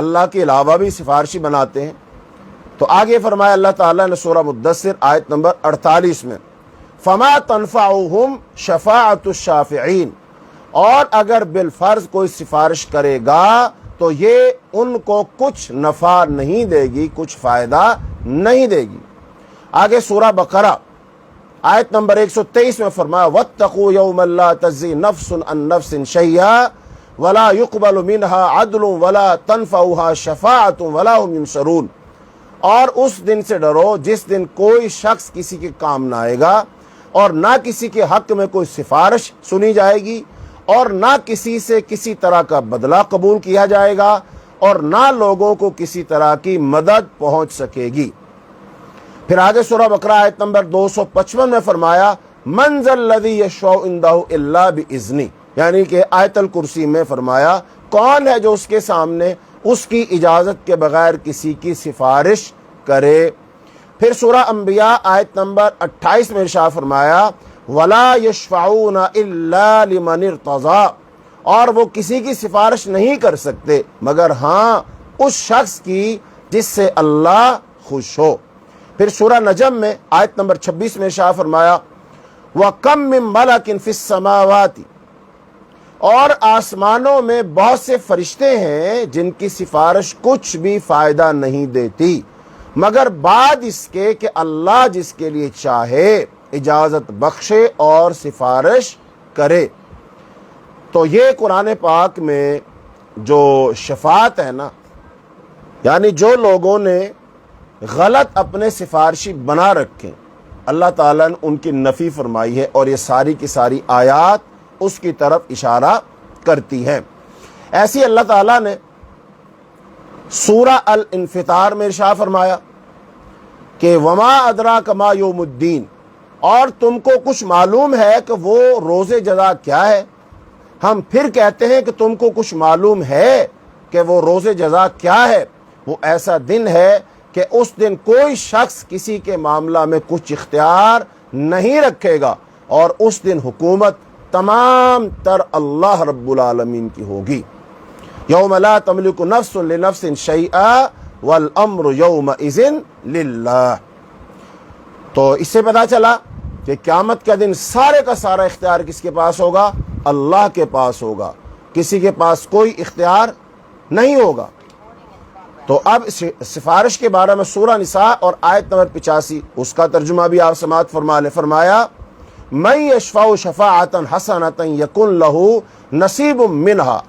اللہ کے علاوہ بھی سفارشی بناتے ہیں، تو آگے فرمایا اللہ تعالیٰ نے سورہ مدثر آیت نمبر 48 میں فما تنفعهم شفاعت الشافعین، اور اگر بالفرض کوئی سفارش کرے گا تو یہ ان کو کچھ نفع نہیں دے گی، کچھ فائدہ نہیں دے گی۔ آگے سورہ بقرہ آیت نمبر 123 میں فرمایا واتقوا یوما لا تجزی نفس عن نفس شیئا ولا يقبل منها عدل ولا تنفعها شفاعت ولا هم ينصرون، اور اس دن سے ڈرو جس دن کوئی شخص کسی کے کام نہ آئے گا اور نہ کسی کے حق میں کوئی سفارش سنی جائے گی اور نہ کسی سے کسی طرح کا بدلہ قبول کیا جائے گا اور نہ لوگوں کو کسی طرح کی مدد پہنچ سکے گی۔ پھر آگے سورہ بقرہ آیت نمبر 255 میں فرمایا من ذا الذی یشفع عندہ الا باذنہ، یعنی کہ آیت الکرسی میں فرمایا کون ہے جو اس کے سامنے اس کی اجازت کے بغیر کسی کی سفارش کرے۔ پھر سورہ انبیاء آیت نمبر 28 میں ارشاد فرمایا ولا یشفعون الا لمن ارتضی، اور وہ کسی کی سفارش نہیں کر سکتے مگر ہاں اس شخص کی جس سے اللہ خوش ہو۔ پھر سورہ نجم میں آیت نمبر 26 میں ارشاد فرمایا وَكَم مِّن مَلَكٍ فِي السَّمَاوَاتِ، اور آسمانوں میں بہت سے فرشتے ہیں جن کی سفارش کچھ بھی فائدہ نہیں دیتی مگر بعد اس کے کہ اللہ جس کے لیے چاہے اجازت بخشے اور سفارش کرے۔ تو یہ قرآن پاک میں جو شفاعت ہے نا، یعنی جو لوگوں نے غلط اپنے سفارشی بنا رکھے، اللہ تعالیٰ نے ان کی نفی فرمائی ہے، اور یہ ساری کی ساری آیات اس کی طرف اشارہ کرتی ہیں۔ ایسی اللہ تعالیٰ نے سورہ الانفطار میں ارشاد فرمایا کہ وما ادراک ما یوم الدین، اور تم کو کچھ معلوم ہے کہ وہ روز جزا کیا ہے؟ ہم پھر کہتے ہیں کہ تم کو کچھ معلوم ہے کہ وہ روز جزا کیا ہے؟ وہ ایسا دن ہے کہ اس دن کوئی شخص کسی کے معاملہ میں کچھ اختیار نہیں رکھے گا، اور اس دن حکومت تمام تر اللہ رب العالمین کی ہوگی۔ یوم لا تملک نفس لنفس شیئا والامر یومئذ للہ۔ تو اس سے پتہ چلا کہ قیامت کا دن سارے کا سارا اختیار کس کے پاس ہوگا؟ اللہ کے پاس ہوگا، کسی کے پاس کوئی اختیار نہیں ہوگا۔ تو اب سفارش کے بارے میں سورہ نساء اور آیت نمبر 85 اس کا ترجمہ بھی آپ سماعت فرما لیں۔ فرمایا من یشفع شفاعتا حسنۃ یکن لہ نصیب منہا،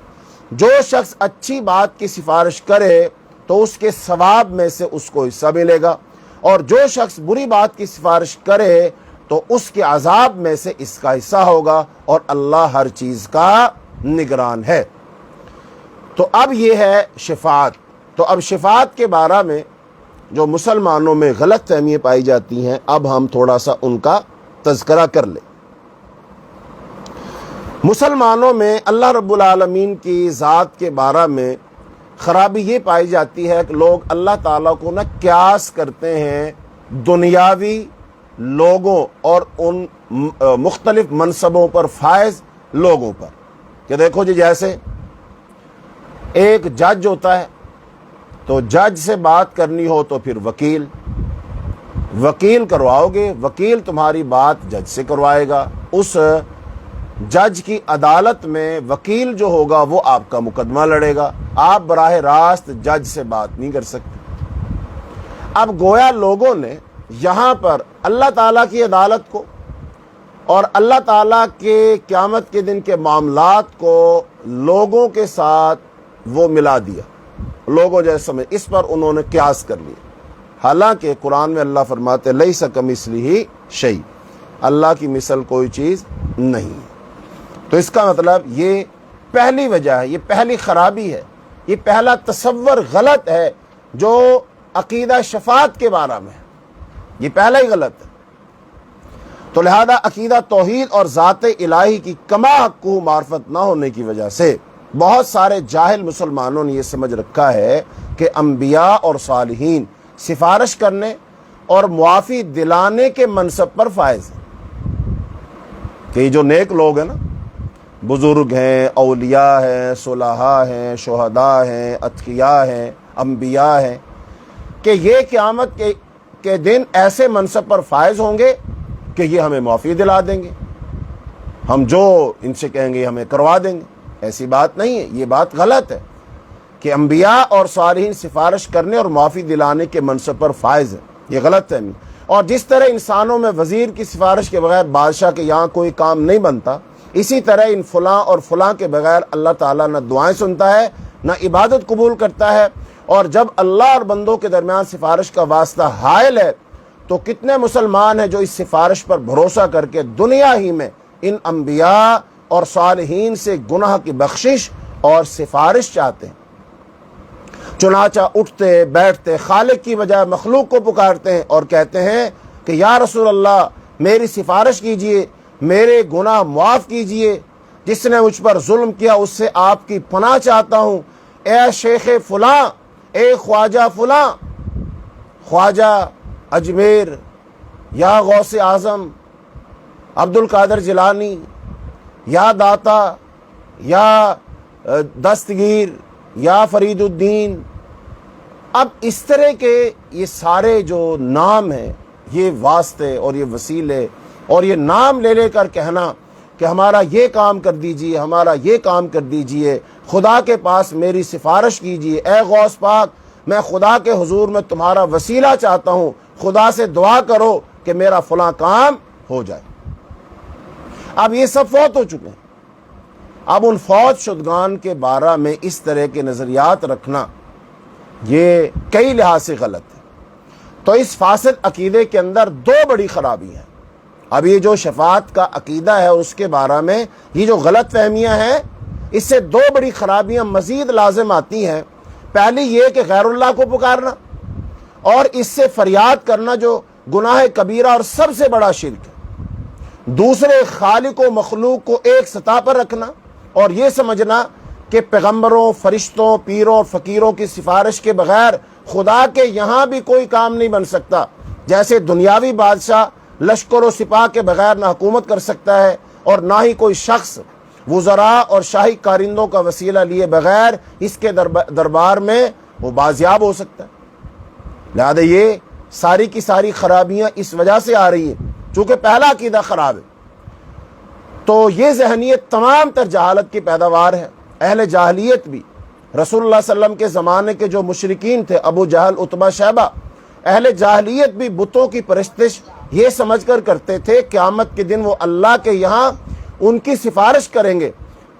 جو شخص اچھی بات کی سفارش کرے تو اس کے ثواب میں سے اس کو حصہ ملے گا، اور جو شخص بری بات کی سفارش کرے تو اس کے عذاب میں سے اس کا حصہ ہوگا، اور اللہ ہر چیز کا نگران ہے۔ تو اب یہ ہے شفاعت۔ تو اب شفاعت کے بارے میں جو مسلمانوں میں غلط فہمیاں پائی جاتی ہیں، اب ہم تھوڑا سا ان کا تذکرہ کر لیں۔ مسلمانوں میں اللہ رب العالمین کی ذات کے بارے میں خرابی یہ پائی جاتی ہے کہ لوگ اللہ تعالیٰ کو نہ قیاس کرتے ہیں دنیاوی لوگوں اور ان مختلف منصبوں پر فائز لوگوں پر، کہ دیکھو جی جیسے ایک جج ہوتا ہے تو جج سے بات کرنی ہو تو پھر وکیل، وکیل کرواؤ گے، وکیل تمہاری بات جج سے کروائے گا، اس جج کی عدالت میں وکیل جو ہوگا وہ آپ کا مقدمہ لڑے گا، آپ براہ راست جج سے بات نہیں کر سکتے۔ اب گویا لوگوں نے یہاں پر اللہ تعالیٰ کی عدالت کو اور اللہ تعالیٰ کے قیامت کے دن کے معاملات کو لوگوں کے ساتھ وہ ملا دیا، لوگوں جیسے سمجھ، اس پر انہوں نے قیاس کر لیا، حالانکہ قرآن میں اللہ فرماتے لیس کمثلہ شیء، اللہ کی مثل کوئی چیز نہیں۔ تو اس کا مطلب یہ پہلی وجہ ہے، یہ پہلی خرابی ہے، یہ پہلا تصور غلط ہے جو عقیدہ شفاعت کے بارے میں ہے، یہ پہلا ہی غلط ہے۔ تو لہذا عقیدہ توحید اور ذات الہی کی کما حقہ معرفت نہ ہونے کی وجہ سے بہت سارے جاہل مسلمانوں نے یہ سمجھ رکھا ہے کہ انبیاء اور صالحین سفارش کرنے اور معافی دلانے کے منصب پر فائز ہیں، کہ یہ جو نیک لوگ ہیں نا، بزرگ ہیں، اولیاء ہیں، صلحاء ہیں، شہداء ہیں، اتقیاء ہیں، انبیاء ہیں، کہ یہ قیامت کے دن ایسے منصب پر فائز ہوں گے کہ یہ ہمیں معافی دلا دیں گے، ہم جو ان سے کہیں گے ہمیں کروا دیں گے۔ ایسی بات نہیں ہے، یہ بات غلط ہے کہ انبیاء اور صالحین سفارش کرنے اور معافی دلانے کے منصب پر فائز ہیں، یہ غلط ہے۔ اور جس طرح انسانوں میں وزیر کی سفارش کے بغیر بادشاہ کے یہاں کوئی کام نہیں بنتا، اسی طرح ان فلاں اور فلاں کے بغیر اللہ تعالیٰ نہ دعائیں سنتا ہے نہ عبادت قبول کرتا ہے۔ اور جب اللہ اور بندوں کے درمیان سفارش کا واسطہ حائل ہے تو کتنے مسلمان ہیں جو اس سفارش پر بھروسہ کر کے دنیا ہی میں ان انبیاء اور صالحین سے گناہ کی بخشش اور سفارش چاہتے ہیں، چنانچہ اٹھتے بیٹھتے خالق کی بجائے مخلوق کو پکارتے ہیں اور کہتے ہیں کہ یا رسول اللہ میری سفارش کیجئے، میرے گناہ معاف کیجئے، جس نے مجھ پر ظلم کیا اس سے آپ کی پناہ چاہتا ہوں، اے شیخ فلاں، اے خواجہ فلاں، خواجہ اجمیر، یا غوث اعظم عبد القادر جیلانی، یا داتا، یا دستگیر، یا فرید الدین۔ اب اس طرح کے یہ سارے جو نام ہیں، یہ واسطے اور یہ وسیلے اور یہ نام لے لے کر کہنا کہ ہمارا یہ کام کر دیجئے، ہمارا یہ کام کر دیجئے، خدا کے پاس میری سفارش کیجئے، اے غوث پاک میں خدا کے حضور میں تمہارا وسیلہ چاہتا ہوں، خدا سے دعا کرو کہ میرا فلاں کام ہو جائے۔ اب یہ سب فوت ہو چکے ہیں، اب ان فوت شدگان کے بارے میں اس طرح کے نظریات رکھنا یہ کئی لحاظ سے غلط ہے۔ تو اس فاسد عقیدے کے اندر دو بڑی خرابی ہیں۔ اب یہ جو شفاعت کا عقیدہ ہے اس کے بارے میں یہ جو غلط فہمیاں ہیں، اس سے دو بڑی خرابیاں مزید لازم آتی ہیں۔ پہلی یہ کہ غیر اللہ کو پکارنا اور اس سے فریاد کرنا جو گناہ کبیرہ اور سب سے بڑا شرک ہے۔ دوسرے خالق و مخلوق کو ایک سطح پر رکھنا اور یہ سمجھنا کہ پیغمبروں، فرشتوں، پیروں اور فقیروں کی سفارش کے بغیر خدا کے یہاں بھی کوئی کام نہیں بن سکتا، جیسے دنیاوی بادشاہ لشکر و سپاہ کے بغیر نہ حکومت کر سکتا ہے اور نہ ہی کوئی شخص وزراء اور شاہی کارندوں کا وسیلہ لیے بغیر اس کے دربار میں وہ بازیاب ہو سکتا ہے۔ لہذا یہ ساری کی ساری خرابیاں اس وجہ سے آ رہی ہیں چونکہ پہلا عقیدہ خراب ہے۔ تو یہ ذہنیت تمام تر جہالت کی پیداوار ہے۔ اہل جاہلیت بھی، رسول اللہ صلی اللہ علیہ وسلم کے زمانے کے جو مشرکین تھے، ابو جہل، عتبہ، شیبہ، اہل جاہلیت بھی بتوں کی پرستش یہ سمجھ کر کرتے تھے قیامت کے دن وہ اللہ کے یہاں ان کی سفارش کریں گے،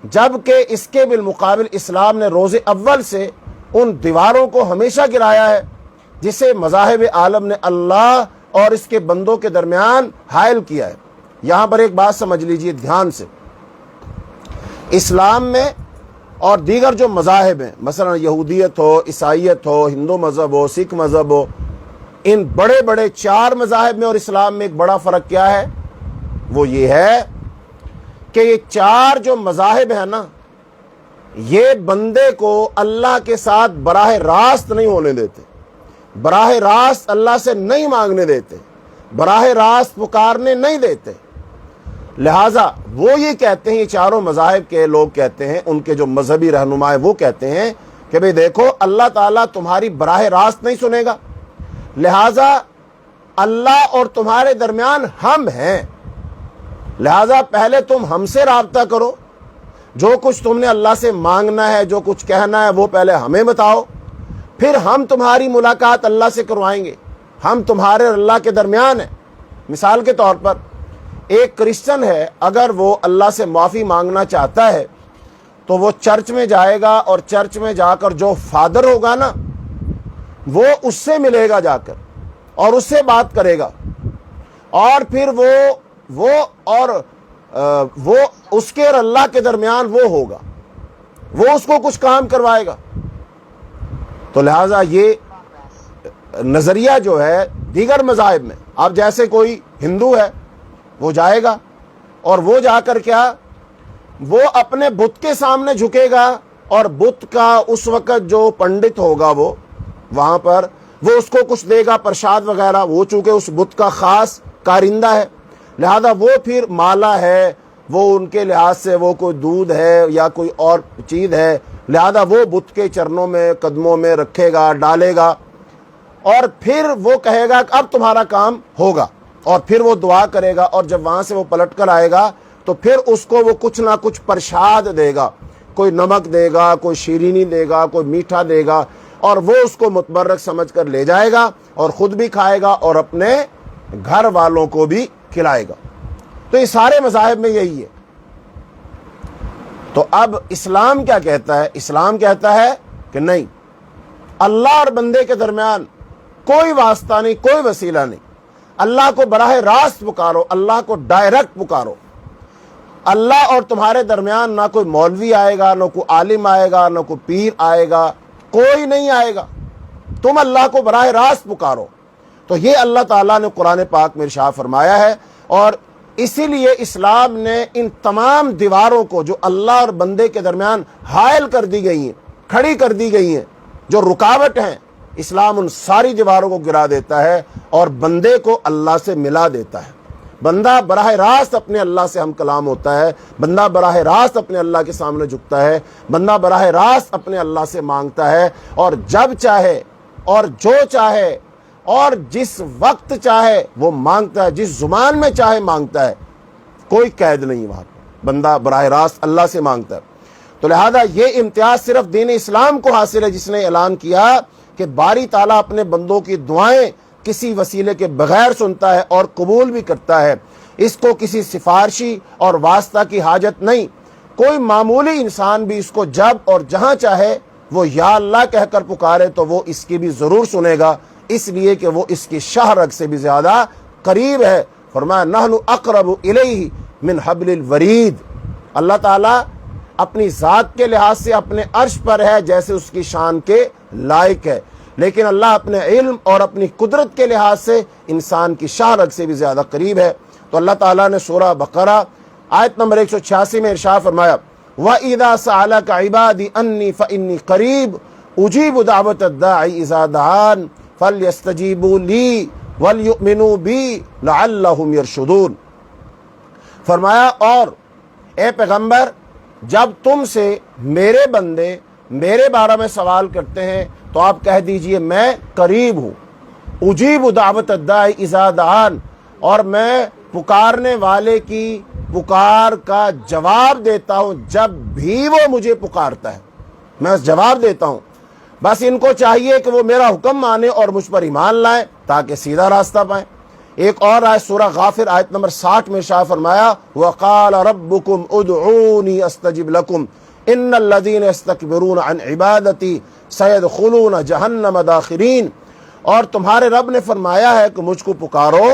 جبکہ اس کے بالمقابل اسلام نے روز اول سے ان دیواروں کو ہمیشہ گرایا ہے جسے مذاہب عالم نے اللہ اور اس کے بندوں کے درمیان حائل کیا ہے۔ یہاں پر ایک بات سمجھ لیجئے دھیان سے، اسلام میں اور دیگر جو مذاہب ہیں، مثلا یہودیت ہو، عیسائیت ہو، ہندو مذہب ہو، سکھ مذہب ہو، ان بڑے بڑے چار مذاہب میں اور اسلام میں ایک بڑا فرق کیا ہے؟ وہ یہ ہے کہ یہ چار جو مذاہب ہیں نا، یہ بندے کو اللہ کے ساتھ براہ راست نہیں ہونے دیتے، براہ راست اللہ سے نہیں مانگنے دیتے، براہ راست پکارنے نہیں دیتے۔ لہٰذا وہ یہ کہتے ہیں، یہ چاروں مذاہب کے لوگ کہتے ہیں، ان کے جو مذہبی رہنما ہیں وہ کہتے ہیں کہ بھئی دیکھو اللہ تعالیٰ تمہاری براہ راست نہیں سنے گا، لہٰذا اللہ اور تمہارے درمیان ہم ہیں، لہذا پہلے تم ہم سے رابطہ کرو، جو کچھ تم نے اللہ سے مانگنا ہے، جو کچھ کہنا ہے وہ پہلے ہمیں بتاؤ، پھر ہم تمہاری ملاقات اللہ سے کروائیں گے، ہم تمہارے اور اللہ کے درمیان ہیں۔ مثال کے طور پر ایک کرسچن ہے، اگر وہ اللہ سے معافی مانگنا چاہتا ہے تو وہ چرچ میں جائے گا، اور چرچ میں جا کر جو فادر ہوگا نا وہ اس سے ملے گا جا کر اور اس سے بات کرے گا، اور پھر وہ اس کے اور اللہ کے درمیان وہ ہوگا، وہ اس کو کچھ کام کروائے گا۔ تو لہٰذا یہ نظریہ جو ہے دیگر مذاہب میں، اب جیسے کوئی ہندو ہے وہ جائے گا اور وہ جا کر کیا، وہ اپنے بت کے سامنے جھکے گا، اور بت کا اس وقت جو پنڈت ہوگا وہ وہاں پر وہ اس کو کچھ دے گا، پرشاد وغیرہ، وہ چونکہ اس بت کا خاص کارندہ ہے، لہذا وہ پھر مالا ہے، وہ ان کے لحاظ سے وہ کوئی دودھ ہے یا کوئی اور چیز ہے، لہذا وہ بت کے چرنوں میں قدموں میں رکھے گا، ڈالے گا، اور پھر وہ کہے گا کہ اب تمہارا کام ہوگا، اور پھر وہ دعا کرے گا، اور جب وہاں سے وہ پلٹ کر آئے گا تو پھر اس کو وہ کچھ نہ کچھ پرشاد دے گا، کوئی نمک دے گا، کوئی شیرینی دے گا، کوئی میٹھا دے گا، اور وہ اس کو متبرک سمجھ کر لے جائے گا اور خود بھی کھائے گا اور اپنے گھر والوں کو بھی کھلائے گا۔ تو یہ سارے مذاہب میں یہی ہے۔ تو اب اسلام کیا کہتا ہے؟ اسلام کہتا ہے کہ نہیں، اللہ اور بندے کے درمیان کوئی واسطہ نہیں، کوئی وسیلہ نہیں، اللہ کو براہ راست پکارو، اللہ کو ڈائریکٹ پکارو۔ اللہ اور تمہارے درمیان نہ کوئی مولوی آئے گا، نہ کوئی عالم آئے گا، نہ کوئی پیر آئے گا، کوئی نہیں آئے گا، تم اللہ کو براہ راست پکارو۔ تو یہ اللہ تعالیٰ نے قرآن پاک میں ارشاد فرمایا ہے، اور اسی لیے اسلام نے ان تمام دیواروں کو جو اللہ اور بندے کے درمیان حائل کر دی گئی ہیں، کھڑی کر دی گئی ہیں، جو رکاوٹ ہیں، اسلام ان ساری دیواروں کو گرا دیتا ہے اور بندے کو اللہ سے ملا دیتا ہے۔ بندہ براہ راست اپنے اللہ سے ہم کلام ہوتا ہے، بندہ براہ راست اپنے اللہ کے سامنے جھکتا ہے، بندہ براہ راست اپنے اللہ سے مانگتا ہے، اور جب چاہے اور جو چاہے اور جس وقت چاہے وہ مانگتا ہے، جس زبان میں چاہے مانگتا ہے، کوئی قید نہیں وہاں پر، بندہ براہ راست اللہ سے مانگتا ہے۔ تو لہذا یہ امتیاز صرف دین اسلام کو حاصل ہے، جس نے اعلان کیا کہ باری تعالیٰ اپنے بندوں کی دعائیں کسی وسیلے کے بغیر سنتا ہے اور قبول بھی کرتا ہے، اس کو کسی سفارشی اور واسطہ کی حاجت نہیں۔ کوئی معمولی انسان بھی اس کو جب اور جہاں چاہے وہ یا اللہ کہہ کر پکارے تو وہ اس کی بھی ضرور سنے گا، اس لیے کہ وہ اس کی شاہ رگ سے بھی زیادہ قریب ہے۔ فرمایا نحن اقرب الیہ من حبل الورید، اللہ تعالیٰ اپنی ذات کے لحاظ سے اپنے عرش پر ہے جیسے اس کی شان کے لائق ہے، لیکن اللہ اپنے علم اور اپنی قدرت کے لحاظ سے انسان کی شاہ رگ سے بھی زیادہ قریب ہے۔ تو اللہ تعالیٰ نے سورہ بقرہ آیت نمبر 186 میں ارشاد فرمایا وَإِذَا سَأَلَكَ عِبَادِي أَنِّي فَإِنِّي قَرِيبٌ أُجِيبُ دَعْوَةَ الدَّاعِ إِذَا دَعَانِ فَلْيَسْتَجِيبُوا لِي وَلْيُؤْمِنُوا بِي لَعَلَّهُمْ يَرْشُدُونَ۔ فرمایا اور اے پیغمبر، جب تم سے میرے بندے میرے بارے میں سوال کرتے ہیں تو آپ کہہ دیجئے میں قریب ہوں، اجیب دعوت الداعی اذا دعان، اور میں پکارنے والے کی پکار کا جواب دیتا ہوں جب بھی وہ مجھے پکارتا ہے، میں جواب دیتا ہوں۔ بس ان کو چاہیے کہ وہ میرا حکم مانے اور مجھ پر ایمان لائیں تاکہ سیدھا راستہ پائیں۔ ایک اور آیت سورہ غافر آیت نمبر 60 میں ارشاد فرمایا وَقَالَ رَبُّكُمْ اُدْعُونِي أَسْتَجِبْ لَكُمْ إِنَّ الَّذِينَ يَسْتَكْبِرُونَ عَنْ عِبَادَتِي سَيَدْخُلُونَ جَهَنَّمَ دَاخِرِينَ، اور تمہارے رب نے فرمایا ہے کہ مجھ کو پکارو،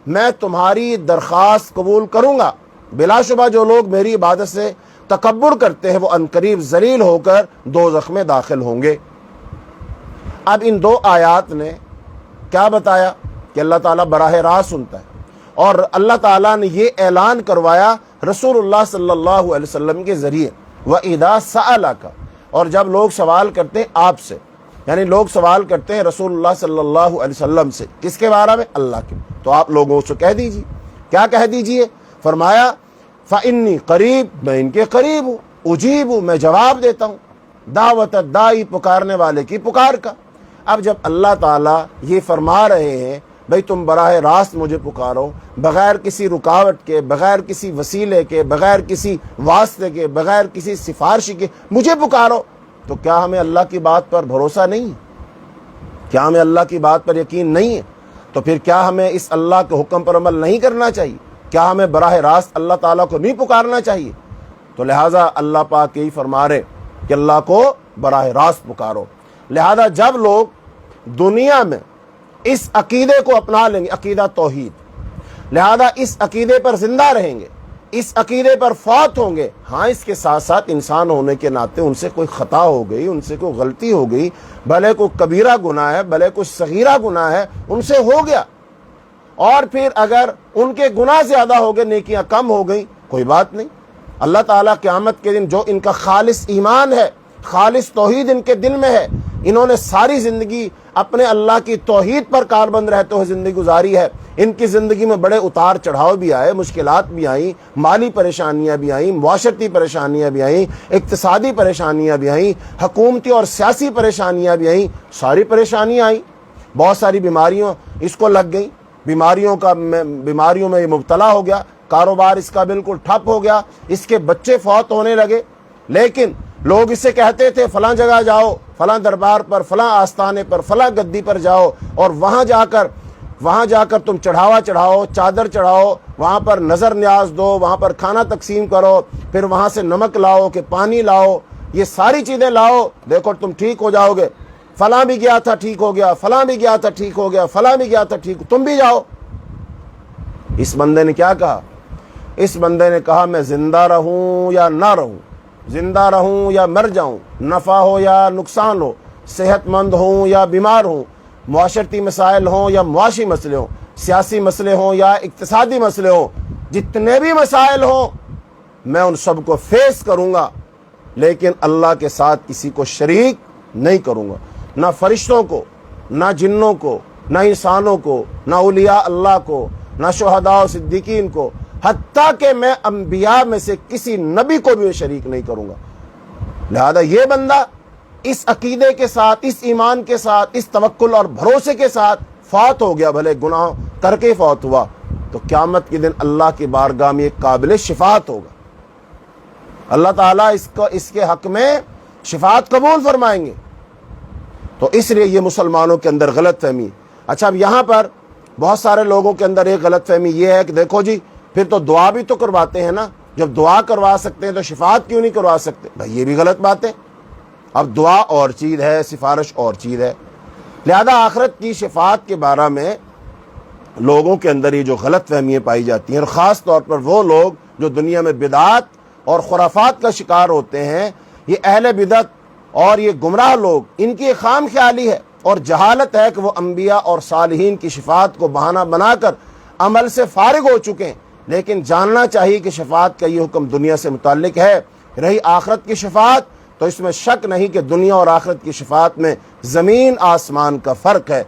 میں تمہاری درخواست قبول کروں گا۔ بلا شبہ جو لوگ میری عبادت سے تکبر کرتے ہیں وہ عنقریب ذلیل ہو کر دوزخ میں داخل ہوں گے۔ اب ان دو آیات نے کیا بتایا کہ اللہ تعالیٰ براہ راست سنتا ہے، اور اللہ تعالیٰ نے یہ اعلان کروایا رسول اللہ صلی اللہ علیہ وسلم کے ذریعے وَإِذَا سَأَلَكَ، اور جب لوگ سوال کرتے ہیں آپ سے، یعنی لوگ سوال کرتے ہیں رسول اللہ صلی اللہ علیہ وسلم سے، کس کے بارے میں؟ اللہ کے، تو آپ لوگوں سے کہہ دیجیے، کیا کہہ دیجیے؟ فرمایا فَإِنِّي قریب، میں ان کے قریب ہوں، اجیب ہوں، میں جواب دیتا ہوں، دعوت الداعی، پکارنے والے کی پکار کا۔ اب جب اللہ تعالیٰ یہ فرما رہے ہیں بھئی تم براہ راست مجھے پکارو، بغیر کسی رکاوٹ کے، بغیر کسی وسیلے کے، بغیر کسی واسطے کے، بغیر کسی سفارش کے مجھے پکارو، تو کیا ہمیں اللہ کی بات پر بھروسہ نہیں ہے؟ کیا ہمیں اللہ کی بات پر یقین نہیں ہے؟ تو پھر کیا ہمیں اس اللہ کے حکم پر عمل نہیں کرنا چاہیے؟ کیا ہمیں براہ راست اللہ تعالیٰ کو نہیں پکارنا چاہیے؟ تو لہٰذا اللہ پاک یہی فرما رہے کہ اللہ کو براہ راست پکارو۔ لہذا جب لوگ دنیا میں اس عقیدے کو اپنا لیں گے، عقیدہ توحید، لہذا اس عقیدے پر زندہ رہیں گے، اس عقیدے پر فوت ہوں گے، ہاں اس کے ساتھ ساتھ انسان ہونے کے ناطے ان سے کوئی خطا ہو گئی، ان سے کوئی غلطی ہو گئی، بھلے کوئی کبیرہ گناہ ہے، بھلے کوئی صغیرہ گناہ ہے، ان سے ہو گیا، اور پھر اگر ان کے گناہ زیادہ ہو گئے، نیکیاں کم ہو گئیں، کوئی بات نہیں۔ اللہ تعالیٰ قیامت کے دن جو ان کا خالص ایمان ہے، خالص توحید ان کے دل میں ہے، انہوں نے ساری زندگی اپنے اللہ کی توحید پر کاربند رہتے ہوئے زندگی گزاری ہے، ان کی زندگی میں بڑے اتار چڑھاؤ بھی آئے، مشکلات بھی آئیں، مالی پریشانیاں بھی آئیں، معاشرتی پریشانیاں بھی آئیں، اقتصادی پریشانیاں بھی آئیں، حکومتی اور سیاسی پریشانیاں بھی آئیں، ساری پریشانیاں آئیں، بہت ساری بیماریوں اس کو لگ گئیں، بیماریوں میں یہ مبتلا ہو گیا، کاروبار اس کا بالکل ٹھپ ہو گیا، اس کے بچے فوت ہونے لگے، لیکن لوگ اسے کہتے تھے فلاں جگہ جاؤ، فلاں دربار پر، فلاں آستانے پر، فلاں گدی پر جاؤ، اور وہاں جا کر تم چڑھاوا چڑھاؤ، چادر چڑھاؤ، وہاں پر نظر نیاز دو، وہاں پر کھانا تقسیم کرو، پھر وہاں سے نمک لاؤ کہ پانی لاؤ، یہ ساری چیزیں لاؤ، دیکھو تم ٹھیک ہو جاؤ گے، فلاں بھی گیا تھا ٹھیک ہو گیا، فلاں بھی گیا تھا ٹھیک ہو گیا، فلاں بھی گیا تھا ٹھیک، تم بھی جاؤ۔ اس بندے نے کیا کہا؟ اس بندے نے کہا میں زندہ رہوں یا نہ رہوں، زندہ رہوں یا مر جاؤں، نفع ہو یا نقصان ہو، صحت مند ہوں یا بیمار ہوں، معاشرتی مسائل ہوں یا معاشی مسئلے ہوں، سیاسی مسئلے ہوں یا اقتصادی مسئلے ہوں، جتنے بھی مسائل ہوں میں ان سب کو فیس کروں گا، لیکن اللہ کے ساتھ کسی کو شریک نہیں کروں گا، نہ فرشتوں کو، نہ جنوں کو، نہ انسانوں کو، نہ اولیاء اللہ کو، نہ شہداء و صدیقین کو، حتیٰ کہ میں انبیاء میں سے کسی نبی کو بھی شریک نہیں کروں گا۔ لہذا یہ بندہ اس عقیدے کے ساتھ، اس ایمان کے ساتھ، اس توکل اور بھروسے کے ساتھ فوت ہو گیا، بھلے گناہ کر کے فوت ہوا، تو قیامت کے دن اللہ کی بارگاہ میں ایک قابل شفاعت ہوگا، اللہ تعالیٰ اس کے حق میں شفاعت قبول فرمائیں گے۔ تو اس لیے یہ مسلمانوں کے اندر غلط فہمی۔ اچھا، اب یہاں پر بہت سارے لوگوں کے اندر ایک غلط فہمی یہ ہے کہ دیکھو جی پھر تو دعا بھی تو کرواتے ہیں نا، جب دعا کروا سکتے ہیں تو شفاعت کیوں نہیں کروا سکتے؟ بھائی یہ بھی غلط بات ہے۔ اب دعا اور چیز ہے، سفارش اور چیز ہے، لہذا آخرت کی شفاعت کے بارے میں لوگوں کے اندر یہ جو غلط فہمیاں پائی جاتی ہیں، اور خاص طور پر وہ لوگ جو دنیا میں بدعات اور خرافات کا شکار ہوتے ہیں، یہ اہل بدعت اور یہ گمراہ لوگ، ان کی خام خیالی ہے اور جہالت ہے کہ وہ انبیاء اور صالحین کی شفاعت کو بہانہ بنا کر عمل سے فارغ ہو چکے ہیں، لیکن جاننا چاہیے کہ شفاعت کا یہ حکم دنیا سے متعلق ہے۔ رہی آخرت کی شفاعت تو اس میں شک نہیں کہ دنیا اور آخرت کی شفاعت میں زمین آسمان کا فرق ہے،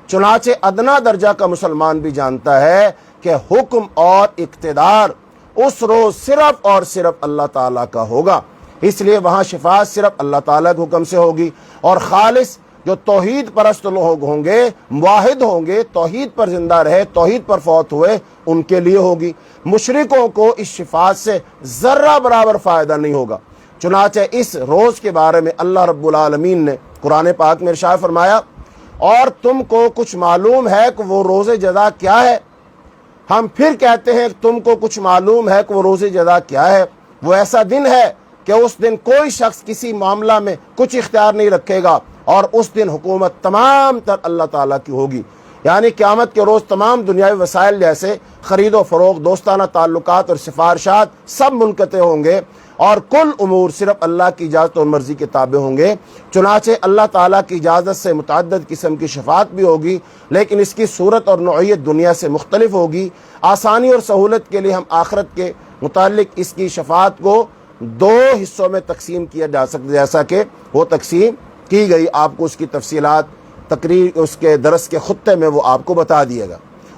چنانچہ ادنا درجہ کا مسلمان بھی جانتا ہے کہ حکم اور اقتدار اس روز صرف اور صرف اللہ تعالیٰ کا ہوگا، اس لیے وہاں شفاعت صرف اللہ تعالیٰ کے حکم سے ہوگی، اور خالص جو توحید پرست لوگ ہوں گے، موحد ہوں گے، توحید پر زندہ رہے، توحید پر فوت ہوئے، ان کے لیے ہوگی۔ مشرکوں کو اس شفاعت سے ذرہ برابر فائدہ نہیں ہوگا۔ چنانچہ اس روز کے بارے میں اللہ رب العالمین نے قرآن پاک میں ارشاد فرمایا، اور تم کو کچھ معلوم ہے کہ وہ روز جزا کیا ہے؟ ہم پھر کہتے ہیں تم کو کچھ معلوم ہے کہ وہ روز جزا کیا ہے؟ وہ ایسا دن ہے کہ اس دن کوئی شخص کسی معاملہ میں کچھ اختیار نہیں رکھے گا، اور اس دن حکومت تمام تر اللہ تعالیٰ کی ہوگی، یعنی قیامت کے روز تمام دنیاوی وسائل جیسے خرید و فروخت، دوستانہ تعلقات اور سفارشات سب منقطع ہوں گے، اور کل امور صرف اللہ کی اجازت اور مرضی کے تابع ہوں گے۔ چنانچہ اللہ تعالیٰ کی اجازت سے متعدد قسم کی شفاعت بھی ہوگی، لیکن اس کی صورت اور نوعیت دنیا سے مختلف ہوگی۔ آسانی اور سہولت کے لیے ہم آخرت کے متعلق اس کی شفاعت کو دو حصوں میں تقسیم کیا جا سکتا، جیسا کہ وہ تقسیم کی گئی، آپ کو اس کی تفصیلات تقریر اس کے درس کے خطے میں وہ آپ کو بتا دیا گا۔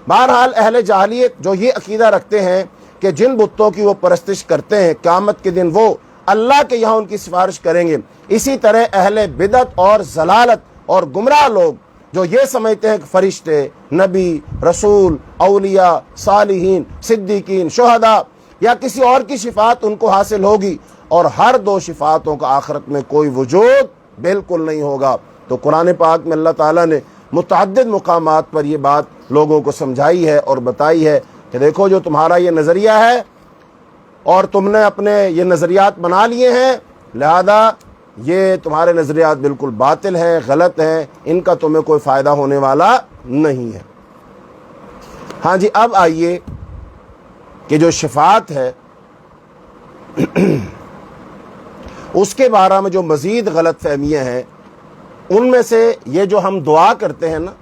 بہرحال اہل جاہلیت جو یہ عقیدہ رکھتے ہیں کہ جن بتوں کی وہ پرستش کرتے ہیں قیامت کے دن وہ اللہ کے یہاں ان کی سفارش کریں گے، اسی طرح اہل بدعت اور ضلالت اور گمراہ لوگ جو یہ سمجھتے ہیں کہ فرشتے، نبی، رسول، اولیاء، صالحین، صدیقین، شہداء یا کسی اور کی شفاعت ان کو حاصل ہوگی، اور ہر دو شفاعتوں کا آخرت میں کوئی وجود بالکل نہیں ہوگا۔ تو قرآن پاک میں اللہ تعالیٰ نے متعدد مقامات پر یہ بات لوگوں کو سمجھائی ہے اور بتائی ہے کہ دیکھو جو تمہارا یہ نظریہ ہے اور تم نے اپنے یہ نظریات بنا لیے ہیں، لہذا یہ تمہارے نظریات بالکل باطل ہیں، غلط ہیں، ان کا تمہیں کوئی فائدہ ہونے والا نہیں ہے۔ ہاں جی، اب آئیے کہ جو شفاعت ہے اس کے بارے میں جو مزید غلط فہمیاں ہیں، ان میں سے یہ جو ہم دعا کرتے ہیں نا،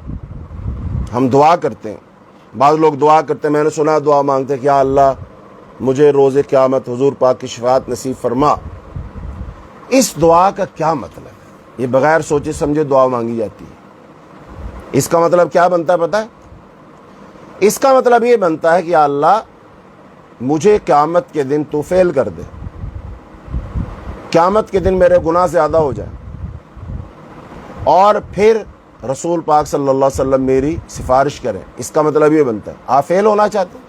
ہم دعا کرتے ہیں، بعض لوگ دعا کرتے ہیں، میں نے سنا دعا مانگتے ہیں کہ یا اللہ مجھے روز قیامت حضور پاک کی شفاعت نصیب فرما۔ اس دعا کا کیا مطلب ہے؟ یہ بغیر سوچے سمجھے دعا مانگی جاتی ہے۔ اس کا مطلب کیا بنتا ہے پتہ ہے؟ اس کا مطلب یہ بنتا ہے کہ یا اللہ مجھے قیامت کے دن تو فیل کر دے، قیامت کے دن میرے گناہ زیادہ ہو جائے، اور پھر رسول پاک صلی اللہ علیہ وسلم میری سفارش کریں۔ اس کا مطلب یہ بنتا ہے آپ فیل ہونا چاہتے ہیں۔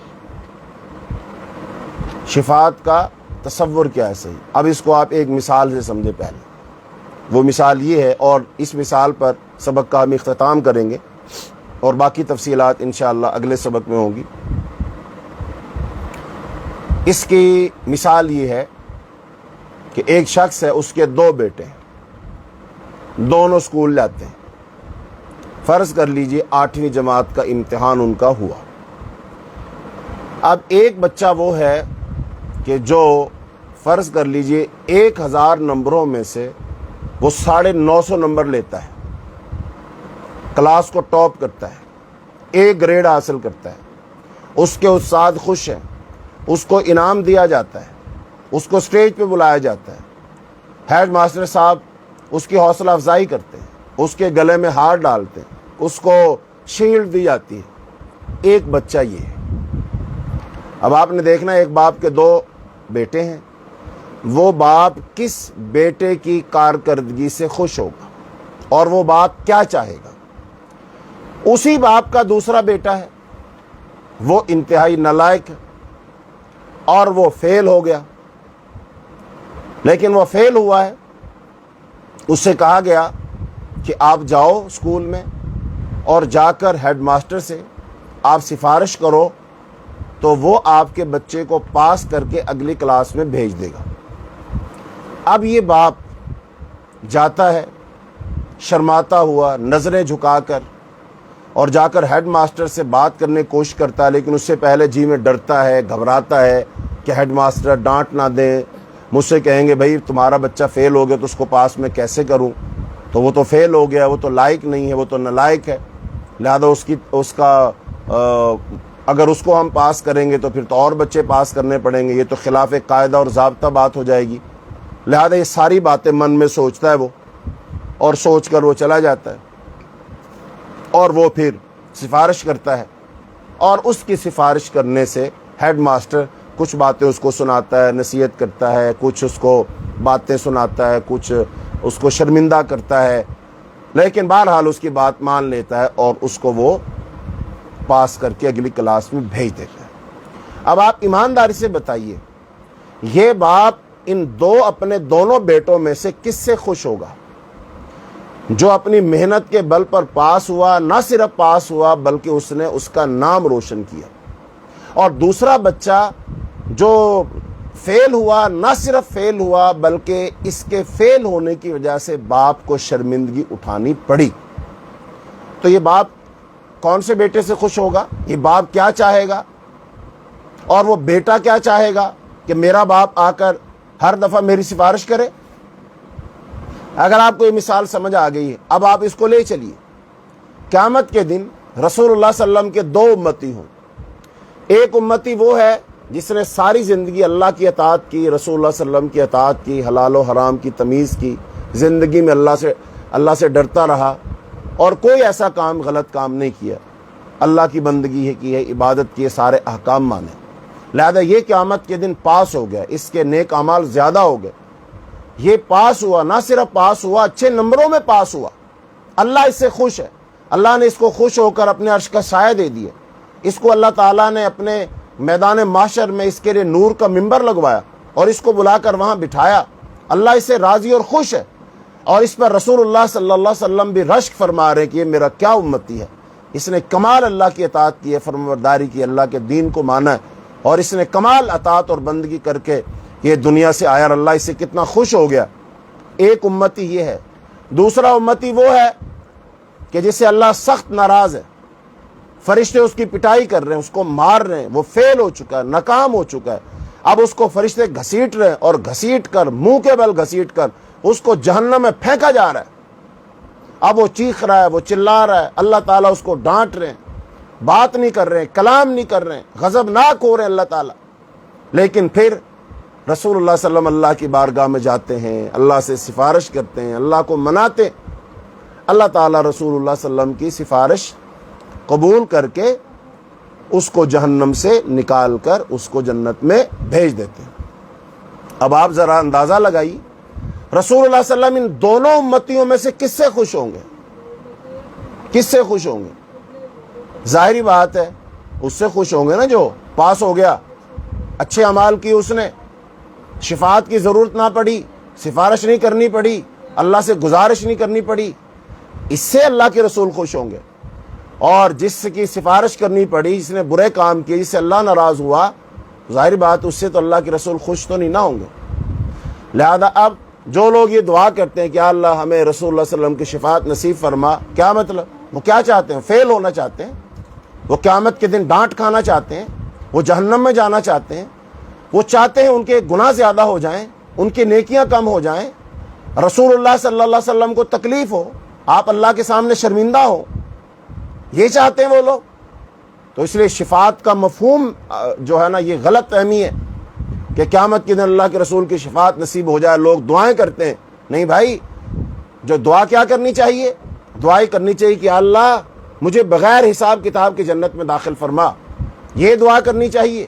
شفاعت کا تصور کیا ہے صحیح؟ اب اس کو آپ ایک مثال سے سمجھے پہلے۔ وہ مثال یہ ہے، اور اس مثال پر سبق کا ہم اختتام کریں گے، اور باقی تفصیلات انشاءاللہ اگلے سبق میں ہوں گی۔ اس کی مثال یہ ہے کہ ایک شخص ہے، اس کے دو بیٹے ہیں، دونوں اسکول جاتے ہیں۔ فرض کر لیجئے 8ویں جماعت کا امتحان ان کا ہوا۔ اب ایک بچہ وہ ہے کہ جو فرض کر لیجئے 1000 نمبروں میں سے وہ 950 نمبر لیتا ہے، کلاس کو ٹاپ کرتا ہے، ایک گریڈ حاصل کرتا ہے، اس کے استاد خوش ہیں، اس کو انعام دیا جاتا ہے، اس کو اسٹیج پہ بلایا جاتا ہے، ہیڈ ماسٹر صاحب اس کی حوصلہ افزائی کرتے ہیں، اس کے گلے میں ہار ڈالتے ہیں، اس کو شیلڈ دی جاتی ہے۔ ایک بچہ یہ ہے۔ اب آپ نے دیکھنا ایک باپ کے دو بیٹے ہیں، وہ باپ کس بیٹے کی کارکردگی سے خوش ہوگا اور وہ باپ کیا چاہے گا؟ اسی باپ کا دوسرا بیٹا ہے، وہ انتہائی نالائق ہے اور وہ فیل ہو گیا، لیکن وہ فیل ہوا ہے، اس سے کہا گیا کہ آپ جاؤ اسکول میں اور جا کر ہیڈ ماسٹر سے آپ سفارش کرو تو وہ آپ کے بچے کو پاس کر کے اگلی کلاس میں بھیج دے گا۔ اب یہ باپ جاتا ہے شرماتا ہوا، نظریں جھکا کر، اور جا کر ہیڈ ماسٹر سے بات کرنے کی کوشش کرتا ہے، لیکن اس سے پہلے جی میں ڈرتا ہے، گھبراتا ہے کہ ہیڈ ماسٹر ڈانٹ نہ دیں، مجھ سے کہیں گے بھائی تمہارا بچہ فیل ہو گیا تو اس کو پاس میں کیسے کروں، تو وہ تو فیل ہو گیا، وہ تو لائق نہیں ہے، وہ تو نالائق ہے، لہذا اگر اس کو ہم پاس کریں گے تو پھر تو اور بچے پاس کرنے پڑیں گے، یہ تو خلاف قاعدہ اور ضابطہ بات ہو جائے گی۔ لہذا یہ ساری باتیں من میں سوچتا ہے وہ، اور سوچ کر وہ چلا جاتا ہے، اور وہ پھر سفارش کرتا ہے، اور اس کی سفارش کرنے سے ہیڈ ماسٹر کچھ باتیں اس کو سناتا ہے، نصیحت کرتا ہے، کچھ اس کو باتیں سناتا ہے، کچھ اس کو شرمندہ کرتا ہے، لیکن بہرحال اس کی بات مان لیتا ہے اور اس کو وہ پاس کر کے اگلی کلاس میں بھیج دیتا ہے۔ اب آپ ایمانداری سے بتائیے، یہ باپ ان اپنے دونوں بیٹوں میں سے کس سے خوش ہوگا؟ جو اپنی محنت کے بل پر پاس ہوا، نہ صرف پاس ہوا بلکہ اس نے اس کا نام روشن کیا، اور دوسرا بچہ جو فیل ہوا، نہ صرف فیل ہوا بلکہ اس کے فیل ہونے کی وجہ سے باپ کو شرمندگی اٹھانی پڑی۔ تو یہ باپ کون سے بیٹے سے خوش ہوگا؟ یہ باپ کیا چاہے گا؟ اور وہ بیٹا کیا چاہے گا کہ میرا باپ آ کر ہر دفعہ میری سفارش کرے؟ اگر آپ کو یہ مثال سمجھ آ گئی ہے، اب آپ اس کو لے چلیے۔ قیامت کے دن رسول اللہ صلی اللہ علیہ وسلم کے دو امتی ہوں۔ ایک امتی وہ ہے جس نے ساری زندگی اللہ کی اطاعت کی، رسول اللہ صلی اللہ علیہ وسلم کی اطاعت کی، حلال و حرام کی تمیز کی، زندگی میں اللہ سے ڈرتا رہا اور کوئی ایسا کام غلط کام نہیں کیا، اللہ کی بندگی کی ہے، عبادت کی ہے، سارے احکام مانے، لہذا یہ قیامت کے دن پاس ہو گیا، اس کے نیک اعمال زیادہ ہو گئے، یہ پاس ہوا، نہ صرف پاس ہوا، اچھے نمبروں میں پاس ہوا، اللہ اس سے خوش ہے۔ اللہ نے اس کو خوش ہو کر اپنے عرش کا سایہ دے دیا، اس کو اللہ تعالیٰ نے اپنے میدان محشر میں اس کے لیے نور کا منبر لگوایا اور اس کو بلا کر وہاں بٹھایا، اللہ اس سے راضی اور خوش ہے، اور اس پر رسول اللہ صلی اللہ علیہ وسلم بھی رشک فرما رہے کہ یہ میرا کیا امتی ہے، اس نے کمال اللہ کی اطاعت کی ہے، فرمانبرداری کی، اللہ کے دین کو مانا ہے، اور اس نے کمال اطاعت اور بندگی کر کے یہ دنیا سے آیا اور اللہ اس سے کتنا خوش ہو گیا۔ ایک امتی یہ ہے۔ دوسرا امتی وہ ہے کہ جسے اللہ سخت ناراض ہے، فرشتے اس کی پٹائی کر رہے ہیں، اس کو مار رہے ہیں، وہ فیل ہو چکا ہے، ناکام ہو چکا ہے، اب اس کو فرشتے گھسیٹ رہے ہیں اور گھسیٹ کر، منہ کے بل گھسیٹ کر اس کو جہنم میں پھینکا جا رہا ہے۔ اب وہ چیخ رہا ہے، وہ چلا رہا ہے، اللہ تعالیٰ اس کو ڈانٹ رہے ہیں، بات نہیں کر رہے ہیں، کلام نہیں کر رہے ہیں، غضبناک ہو رہے ہیں اللہ تعالیٰ۔ لیکن پھر رسول اللہ صلی اللہ علیہ وسلم اللہ کی بارگاہ میں جاتے ہیں، اللہ سے سفارش کرتے ہیں، اللہ کو مناتے، اللہ تعالیٰ رسول اللہ صلی اللہ علیہ وسلم کی سفارش قبول کر کے اس کو جہنم سے نکال کر اس کو جنت میں بھیج دیتے ہیں۔ اب آپ ذرا اندازہ لگائیے رسول اللہ صلی اللہ علیہ وسلم ان دونوں امتیوں میں سے کس سے خوش ہوں گے؟ کس سے خوش ہوں گے؟ ظاہری بات ہے اس سے خوش ہوں گے نا جو پاس ہو گیا، اچھے اعمال کی، اس نے شفاعت کی ضرورت نہ پڑی، سفارش نہیں کرنی پڑی، اللہ سے گزارش نہیں کرنی پڑی، اس سے اللہ کے رسول خوش ہوں گے۔ اور جس کی سفارش کرنی پڑی، جس نے برے کام کیے، جس سے اللہ ناراض ہوا، ظاہری بات اس سے تو اللہ کے رسول خوش تو نہیں نہ ہوں گے۔ لہذا اب جو لوگ یہ دعا کرتے ہیں کہ اللہ ہمیں رسول اللہ صلی اللہ علیہ وسلم کی شفاعت نصیب فرما، کیا مطلب؟ وہ کیا چاہتے ہیں؟ فیل ہونا چاہتے ہیں، وہ قیامت کے دن ڈانٹ کھانا چاہتے ہیں، وہ جہنم میں جانا چاہتے ہیں، وہ چاہتے ہیں ان کے گناہ زیادہ ہو جائیں، ان کی نیکیاں کم ہو جائیں، رسول اللہ صلی اللہ علیہ وسلم کو تکلیف ہو، آپ اللہ کے سامنے شرمندہ ہو، یہ چاہتے ہیں وہ لوگ۔ تو اس لیے شفاعت کا مفہوم جو ہے نا یہ غلط فہمی ہے کہ قیامت کے دن اللہ کے رسول کی شفاعت نصیب ہو جائے، لوگ دعائیں کرتے ہیں۔ نہیں بھائی، جو دعا کیا کرنی چاہیے؟ دعائیں کرنی چاہیے کہ اللہ مجھے بغیر حساب کتاب کی جنت میں داخل فرما، یہ دعا کرنی چاہیے۔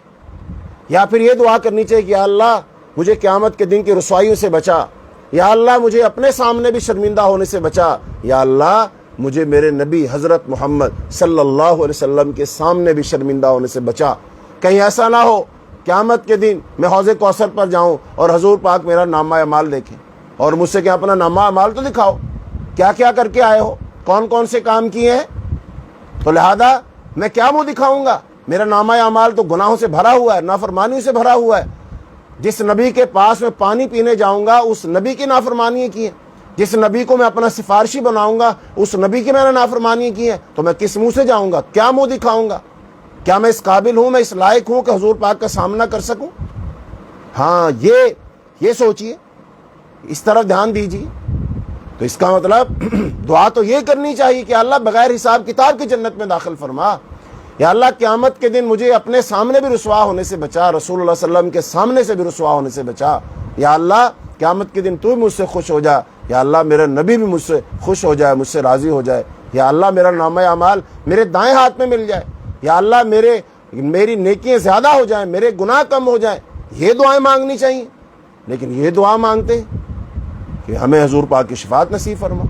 یا پھر یہ دعا کرنی چاہیے کہ اللہ مجھے قیامت کے دن کی رسوائیوں سے بچا، یا اللہ مجھے اپنے سامنے بھی شرمندہ ہونے سے بچا، یا اللہ مجھے میرے نبی حضرت محمد صلی اللہ علیہ وسلم کے سامنے بھی شرمندہ ہونے سے بچا۔ کہیں ایسا نہ ہو قیامت کے دن میں حوض کوثر پر جاؤں اور حضور پاک میرا نامہ اعمال دیکھیں اور مجھ سے کہ اپنا نامہ اعمال تو دکھاؤ، کیا کیا کر کے آئے ہو، کون کون سے کام کیے ہیں، تو لہذا میں کیا منہ دکھاؤں گا؟ میرا نامہ اعمال تو گناہوں سے بھرا ہوا ہے، نافرمانیوں سے بھرا ہوا ہے۔ جس نبی کے پاس میں پانی پینے جاؤں گا اس نبی کی نافرمانیاں کی ہیں، جس نبی کو میں اپنا سفارشی بناؤں گا اس نبی کی میں نے نافرمانی کی ہے، تو میں کس منہ سے جاؤں گا؟ کیا منہ دکھاؤں گا؟ کیا میں اس قابل ہوں، میں اس لائق ہوں کہ حضور پاک کا سامنا کر سکوں؟ ہاں یہ سوچئے، اس طرف دھیان دیجیے۔ تو اس کا مطلب دعا تو یہ کرنی چاہیے کہ اللہ بغیر حساب کتاب کی جنت میں داخل فرما، یا اللہ قیامت کے دن مجھے اپنے سامنے بھی رسوا ہونے سے بچا، رسول اللہ صلی اللہ علیہ وسلم کے سامنے سے بھی رسوا ہونے سے بچا، یا اللہ قیامت کے دن تو مجھ سے خوش ہو جا، یا اللہ میرا نبی بھی مجھ سے خوش ہو جائے، مجھ سے راضی ہو جائے، یا اللہ میرا نامہ اعمال میرے دائیں ہاتھ میں مل جائے، یا اللہ میری نیکیاں زیادہ ہو جائیں، میرے گناہ کم ہو جائیں۔ یہ دعائیں مانگنی چاہیے، لیکن یہ دعا مانگتے ہیں کہ ہمیں حضور پاک کی شفاعت نصیب فرما۔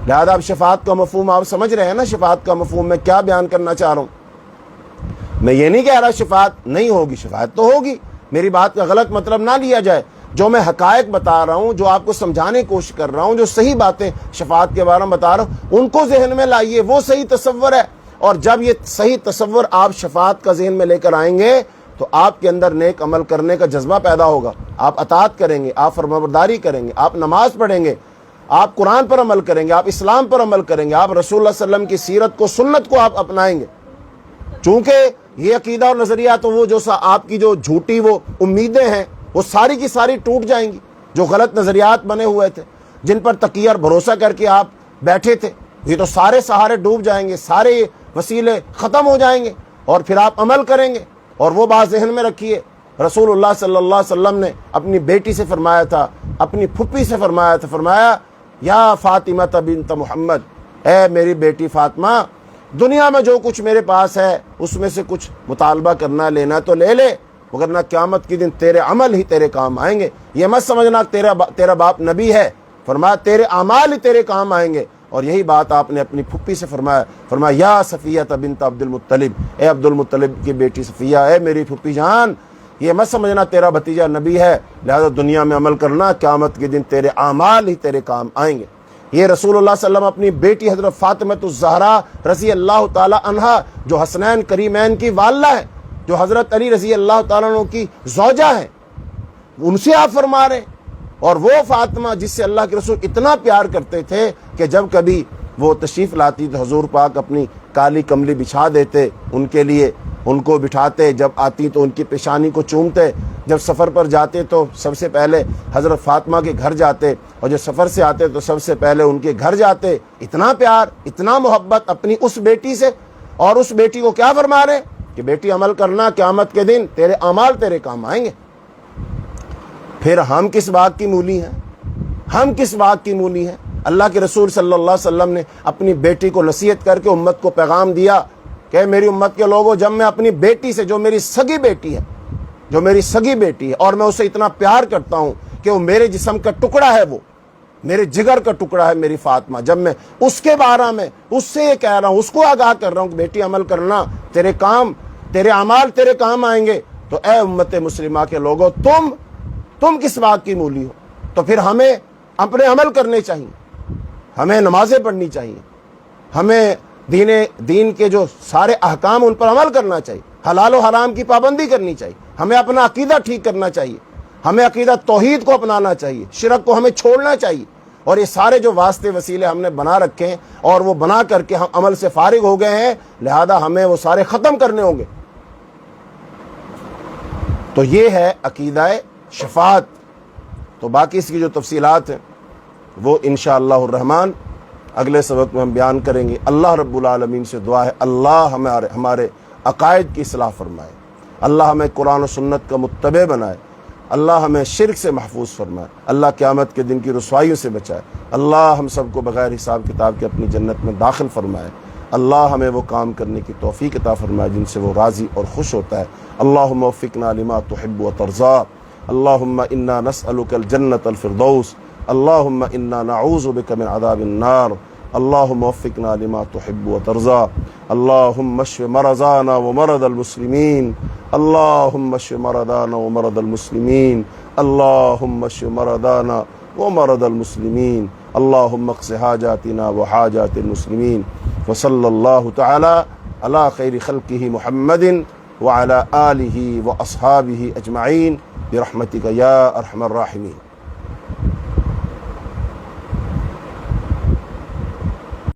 لہذا اب شفاعت کا مفہوم آپ سمجھ رہے ہیں نا، شفاعت کا مفہوم میں کیا بیان کرنا چاہ رہا ہوں۔ میں یہ نہیں کہہ رہا شفاعت نہیں ہوگی، شفاعت تو ہوگی، میری بات کا غلط مطلب نہ لیا جائے۔ جو میں حقائق بتا رہا ہوں، جو آپ کو سمجھانے کی کوشش کر رہا ہوں، جو صحیح باتیں شفاعت کے بارے میں بتا رہا ہوں، ان کو ذہن میں لائیے، وہ صحیح تصور ہے۔ اور جب یہ صحیح تصور آپ شفاعت کا ذہن میں لے کر آئیں گے تو آپ کے اندر نیک عمل کرنے کا جذبہ پیدا ہوگا، آپ اطاعت کریں گے، آپ فرمانبرداری کریں گے، آپ نماز پڑھیں گے، آپ قرآن پر عمل کریں گے، آپ اسلام پر عمل کریں گے، آپ رسول اللہ صلی اللہ علیہ وسلم کی سیرت کو، سنت کو آپ اپنائیں گے۔ چونکہ یہ عقیدہ اور نظریہ تو وہ جو آپ کی جو جھوٹی وہ امیدیں ہیں وہ ساری کی ساری ٹوٹ جائیں گی، جو غلط نظریات بنے ہوئے تھے، جن پر تقیہ اور بھروسہ کر کے آپ بیٹھے تھے، یہ تو سارے سہارے ڈوب جائیں گے، سارے وسیلے ختم ہو جائیں گے، اور پھر آپ عمل کریں گے۔ اور وہ بات ذہن میں رکھیے، رسول اللہ صلی اللہ علیہ وسلم نے اپنی بیٹی سے فرمایا تھا، اپنی پھپھی سے فرمایا تھا، فرمایا یا فاطمہ بنت محمد، اے میری بیٹی فاطمہ، دنیا میں جو کچھ میرے پاس ہے اس میں سے کچھ مطالبہ کرنا لینا تو لے لے، وگرنہ قیامت کے دن تیرے عمل ہی تیرے کام آئیں گے۔ یہ مت سمجھنا تیرا باپ نبی ہے، فرمایا تیرے اعمال ہی تیرے کام آئیں گے، اور یہی بات آپ نے اپنی پھپھی سے فرمایا یا صفیہ بنت عبد المطلب، اے عبد المطلب کی بیٹی صفیہ، اے میری پھپھی جان، یہ مت سمجھنا تیرا بھتیجا نبی ہے لہذا دنیا میں عمل کرنا، قیامت کے دن تیرے اعمال ہی تیرے کام آئیں گے۔ یہ رسول اللہ صلی اللہ علیہ وسلم اپنی بیٹی حضرت فاطمہ الزہرا رضی اللہ تعالی عنہا جو حسنین کریمین کی والدہ ہے، جو حضرت علی رضی اللہ تعالیٰ عنہ کی زوجہ ہے، ان سے آپ فرما رہے ہیں۔ اور وہ فاطمہ جس سے اللہ کے رسول اتنا پیار کرتے تھے کہ جب کبھی وہ تشریف لاتی تو حضور پاک اپنی کالی کملی بچھا دیتے ان کے لیے، ان کو بٹھاتے، جب آتی تو ان کی پیشانی کو چومتے، جب سفر پر جاتے تو سب سے پہلے حضرت فاطمہ کے گھر جاتے، اور جب سفر سے آتے تو سب سے پہلے ان کے گھر جاتے۔ اتنا پیار، اتنا محبت اپنی اس بیٹی سے، اور اس بیٹی کو کیا فرما رہے کہ بیٹی عمل کرنا، قیامت کے دن تیرے اعمال تیرے کام آئیں گے۔ پھر ہم کس بات کی مولی ہیں؟ ہم کس بات کی مولی ہیں؟ اللہ کے رسول صلی اللہ علیہ وسلم نے اپنی بیٹی کو نصیحت کر کے امت کو پیغام دیا کہ میری امت کے لوگوں، جب میں اپنی بیٹی سے، جو میری سگی بیٹی ہے اور میں اسے اتنا پیار کرتا ہوں کہ وہ میرے جسم کا ٹکڑا ہے، وہ میرے جگر کا ٹکڑا ہے میری فاطمہ، جب میں اس کے بارے میں اس سے یہ کہہ رہا ہوں، اس کو آگاہ کر رہا ہوں کہ بیٹی عمل کرنا، تیرے اعمال تیرے کام آئیں گے، تو اے امت مسلمہ کے لوگوں، تم کس بات کی مولی ہو؟ تو پھر ہمیں اپنے عمل کرنے چاہیے، ہمیں نمازیں پڑھنی چاہیے، ہمیں دین کے جو سارے احکام ان پر عمل کرنا چاہیے، حلال و حرام کی پابندی کرنی چاہیے، ہمیں اپنا عقیدہ ٹھیک کرنا چاہیے، ہمیں عقیدہ توحید کو اپنانا چاہیے، شرک کو ہمیں چھوڑنا چاہیے۔ اور یہ سارے جو واسطے وسیلے ہم نے بنا رکھے ہیں اور وہ بنا کر کے ہم عمل سے فارغ ہو گئے ہیں، لہذا ہمیں وہ سارے ختم کرنے ہوں گے۔ تو یہ ہے عقیدہ شفاعت۔ تو باقی اس کی جو تفصیلات ہیں وہ انشاءاللہ الرحمن اگلے سبق میں ہم بیان کریں گے۔ اللہ رب العالمین سے دعا ہے اللہ ہمارے عقائد کی اصلاح فرمائے، اللہ ہمیں قرآن و سنت کا متبع بنائے، اللہ ہمیں شرک سے محفوظ فرمائے، اللہ قیامت کے دن کی رسوائیوں سے بچائے، اللہ ہم سب کو بغیر حساب کتاب کے اپنی جنت میں داخل فرمائے، اللہ ہمیں وہ کام کرنے کی توفیق عطا فرمائے جن سے وہ راضی اور خوش ہوتا ہے۔ اللہم وفقنا لما تحب و ترضى، اللہم انا نسألک الجنة الفردوس، اللہم انا نعوذ بک من عذاب النار، اللہم وفقنا لما تحب و ترضى، اللہم اشف مرضانا ومرض المسلمین، اللہم اشف مرضانا ومرض المسلمین، اللہم اشف مرضانا ومرض المسلمین، اللہم اقض حاجاتنا وحاجات المسلمین، وصلی اللہ تعالی علی خیر خلقہ محمد وعلی آلہ واصحابہ اجمعین برحمتک یا ارحم الراحمین۔